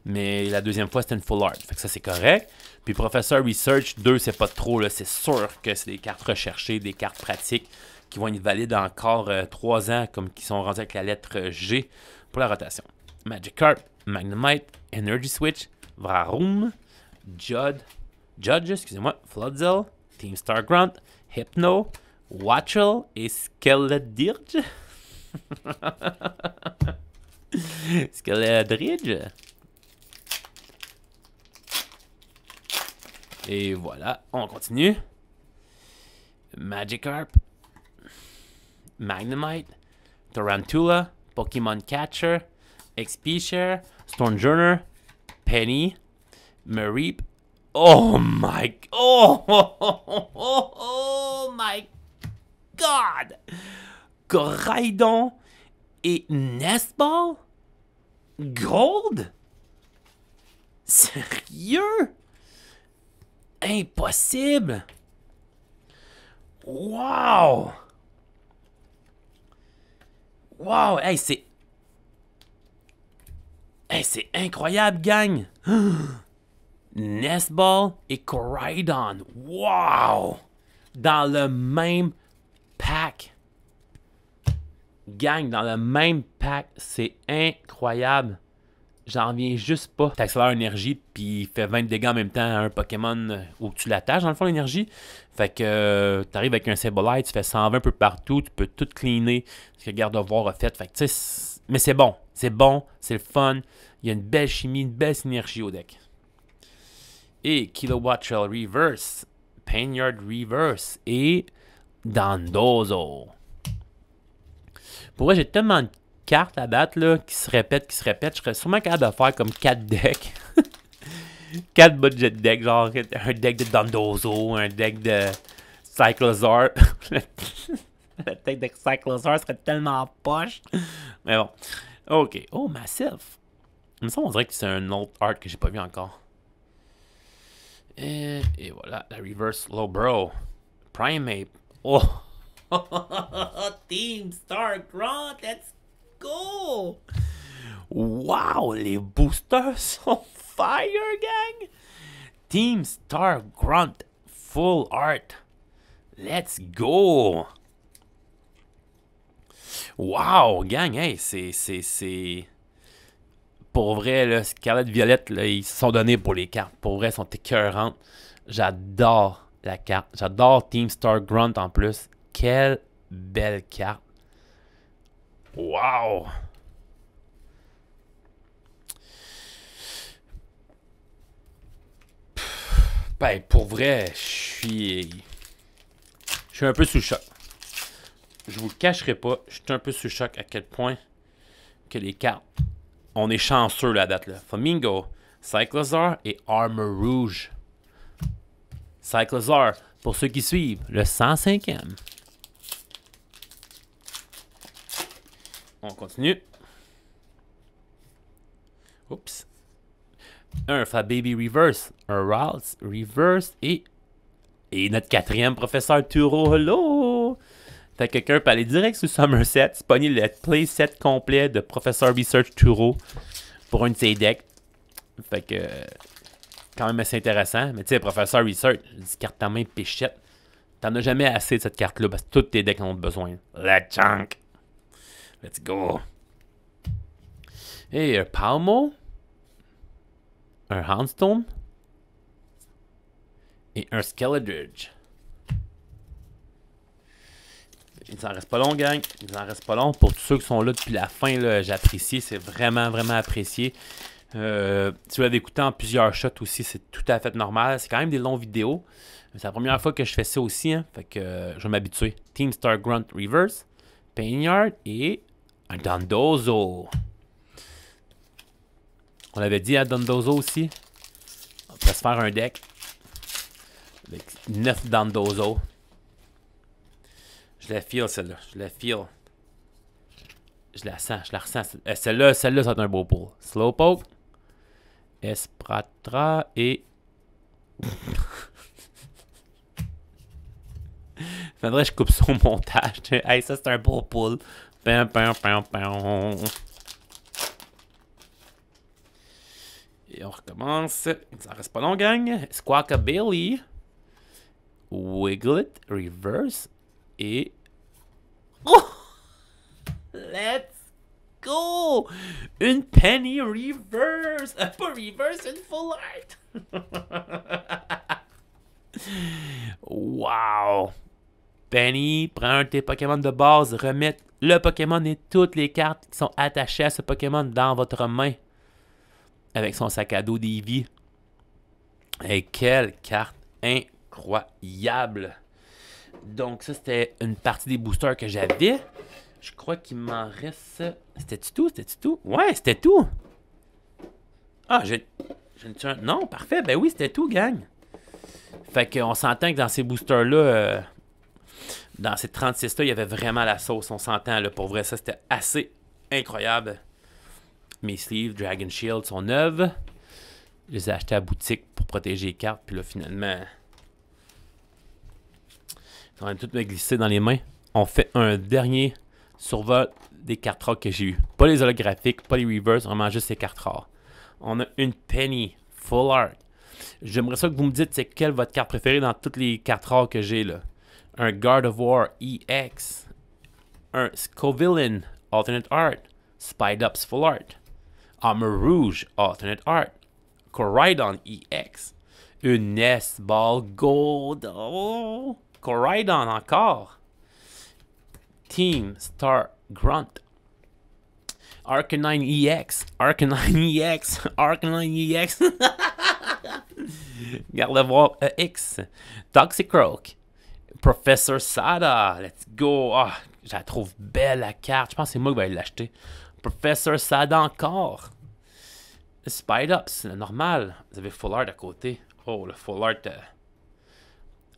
Mais la deuxième fois, c'était une full art. Fait que ça, c'est correct. Puis Professeur Research 2, c'est pas trop, là. C'est sûr que c'est des cartes recherchées, des cartes pratiques qui vont être valides encore 3 ans, comme qui sont rendues avec la lettre G pour la rotation. Magikarp, Magnemite, Energy Switch, Vraroom, Judge, excusez-moi, Floodzel, Team Star Grunt, Hypno, Watchel et Skeledirge. Skeledirge. Et voilà, on continue. Magikarp, Magnemite, Tarantula, Pokémon Catcher, XP-Share, Stormjourner, Penny, Mareep. Oh my... Oh my God! Koraidon et Nestball? Gold? Sérieux? Impossible! Wow! Wow! Hey, c'est... Hey, c'est incroyable, gang! Nestball et Koraidon. Wow! Dans le même pack. Gang, dans le même pack. C'est incroyable. J'en reviens juste pas. T'accélères l'énergie, puis il fait 20 dégâts en même temps à un Pokémon où tu l'attaches, dans le fond, l'énergie. Fait que t'arrives avec un Sableye, tu fais 120 un peu partout, tu peux tout cleaner, ce que Gardevoir a fait. Fait que tu sais, mais c'est bon, c'est le fun. Il y a une belle chimie, une belle synergie au deck. Et Kilowatt Shell Reverse, Painyard Reverse et Dondozo. Pour vrai, j'ai tellement de cartes à date là, qui se répètent. Je serais sûrement capable de faire comme 4 decks. 4 budget decks, genre un deck de Dondozo, un deck de Cyclozar. Le deck de Cyclozar serait tellement poche. Mais bon. Ok. Oh, Massif. Mais ça, on dirait que c'est un autre art que j'ai pas vu encore. Et voilà, la Reverse Slowbro. Primeape. Oh! Team Star Grunt, let's go! Wow, les boosters sont fire, gang! Team Star Grunt, full art. Let's go! Wow, gang, hey, c'est... Pour vrai, là, Scarlet Violette, là, ils se sont donnés pour les cartes. Pour vrai, elles sont écœurantes. J'adore la carte. J'adore Team Star Grunt en plus. Quelle belle carte. Wow! Ben, pour vrai, je suis un peu sous le choc. Je vous le cacherai pas. Je suis un peu sous le choc à quel point que les cartes... On est chanceux la date là. Flamingo, Cyclozar et Armor Rouge. Cyclozar, pour ceux qui suivent, le 105e. On continue. Oups. Un Fababy Reverse, un Ralts Reverse et notre 4e Professeur Turo. Hello! Fait que quelqu'un peut aller direct sur Somerset, spawner le playset complet de Professeur Research Turo pour un de ses decks. Fait que, quand même assez intéressant. Mais tu sais, Professeur Research, je dis carte en main péchette. T'en as jamais assez de cette carte-là parce que tous tes decks en ont besoin. Let's chunk! Let's go! Et un Palmo, un Houndstone et un Skeledirge. Il nous en reste pas long, gang. Il nous en reste pas long. Pour tous ceux qui sont là depuis la fin, j'apprécie. C'est vraiment, vraiment apprécié. Si vous l'avez écouté en plusieurs shots aussi, c'est tout à fait normal. C'est quand même des longues vidéos. C'est la première fois que je fais ça aussi. Hein. Fait que je vais m'habituer. Team Star Grunt Reverse, Painyard et un Dondozo. On l'avait dit à Dondozo aussi. On peut se faire un deck avec 9 Dondozo. Je la feel, celle-là. Je la feel. Je la sens, je la ressens. Celle-là, ça va être un beau pull. Slowpoke, Espratra et... Faudrait que je coupe son montage. Hey, ça, c'est un beau pull. Puis on recommence. Ça reste pas long, gang. Squawkabilly. Wiglet. Reverse. Et... Oh! Let's go! Une Penny Reverse! Pas Reverse, une Full Art! Wow! Penny prend un de tes Pokémon de base, remet le Pokémon et toutes les cartes qui sont attachées à ce Pokémon dans votre main. Avec son sac à dos d'Eevee. Et quelle carte incroyable! Donc ça, c'était une partie des boosters que j'avais. Je crois qu'il m'en reste... C'était-tu tout? C'était-tu tout? Ouais, c'était tout! Ah, j'ai... Non, parfait. Ben oui, c'était tout, gang. Fait qu'on s'entend que dans ces boosters-là... dans ces 36-là, il y avait vraiment la sauce. On s'entend, là. Pour vrai, ça, c'était assez incroyable. Mes sleeves Dragon Shield sont neuves. Je les ai achetés à la boutique pour protéger les cartes. Puis là, finalement... on va tout me glisser dans les mains. On fait un dernier survol des cartes rares que j'ai eues. Pas les holographiques, pas les reverse, vraiment juste les cartes rares. On a une Penny Full Art. J'aimerais ça que vous me dites c'est quelle votre carte préférée dans toutes les cartes rares que j'ai là. Un Gardevoir EX. Un Scovillain Alternate Art. Spidops Full Art. Armor Rouge Alternate Art. Coridon EX. Une Nest Ball Gold. Oh! Coridon encore. Team Star Grunt. Arcanine EX. Arcanine EX. Arcanine EX. Gardevoir EX. Toxicroak. Professor Sada. Let's go. Ah, je la trouve belle la carte. Je pense que c'est moi qui vais l'acheter. Professor Sada encore. Spidops, le normal. Vous avez Full Art à côté. Oh, le Full Art.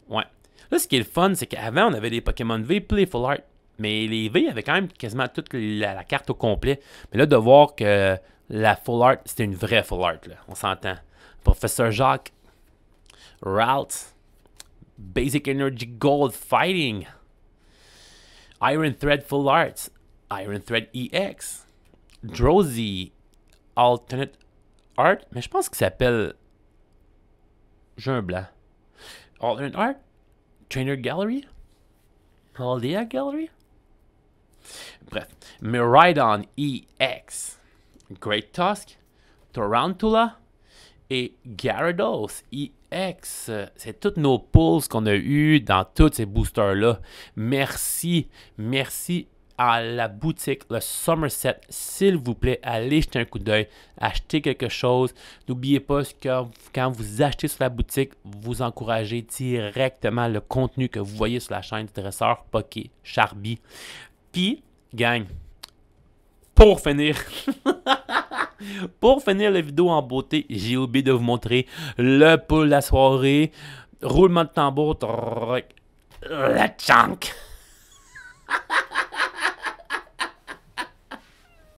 Ouais. Là, ce qui est le fun, c'est qu'avant, on avait des Pokémon V et les Full Art. Mais les V avaient quand même quasiment toute la carte au complet. Mais là, de voir que la Full Art, c'était une vraie Full Art, là. On s'entend. Professeur Jacques. Ralts. Basic Energy Gold Fighting. Iron Thread Full Art. Iron Thread EX. Drowsy. Alternate Art. Mais je pense qu'il s'appelle... J'ai un blanc. Alternate Art. Trainer Gallery. Paldea Gallery. Bref. Miraidon EX. Great Tusk. Tarantula. Et Gyarados EX. C'est toutes nos pulls qu'on a eu dans tous ces boosters-là. Merci. Merci à la boutique, le Somerset. S'il vous plaît, allez jeter un coup d'œil. Achetez quelque chose. N'oubliez pas que quand vous achetez sur la boutique, vous encouragez directement le contenu que vous voyez sur la chaîne du Dresseur Poké Charby. Puis, gang, pour finir... Pour finir la vidéo en beauté, j'ai oublié de vous montrer le pull de la soirée. Roulement de tambour. Le chunk.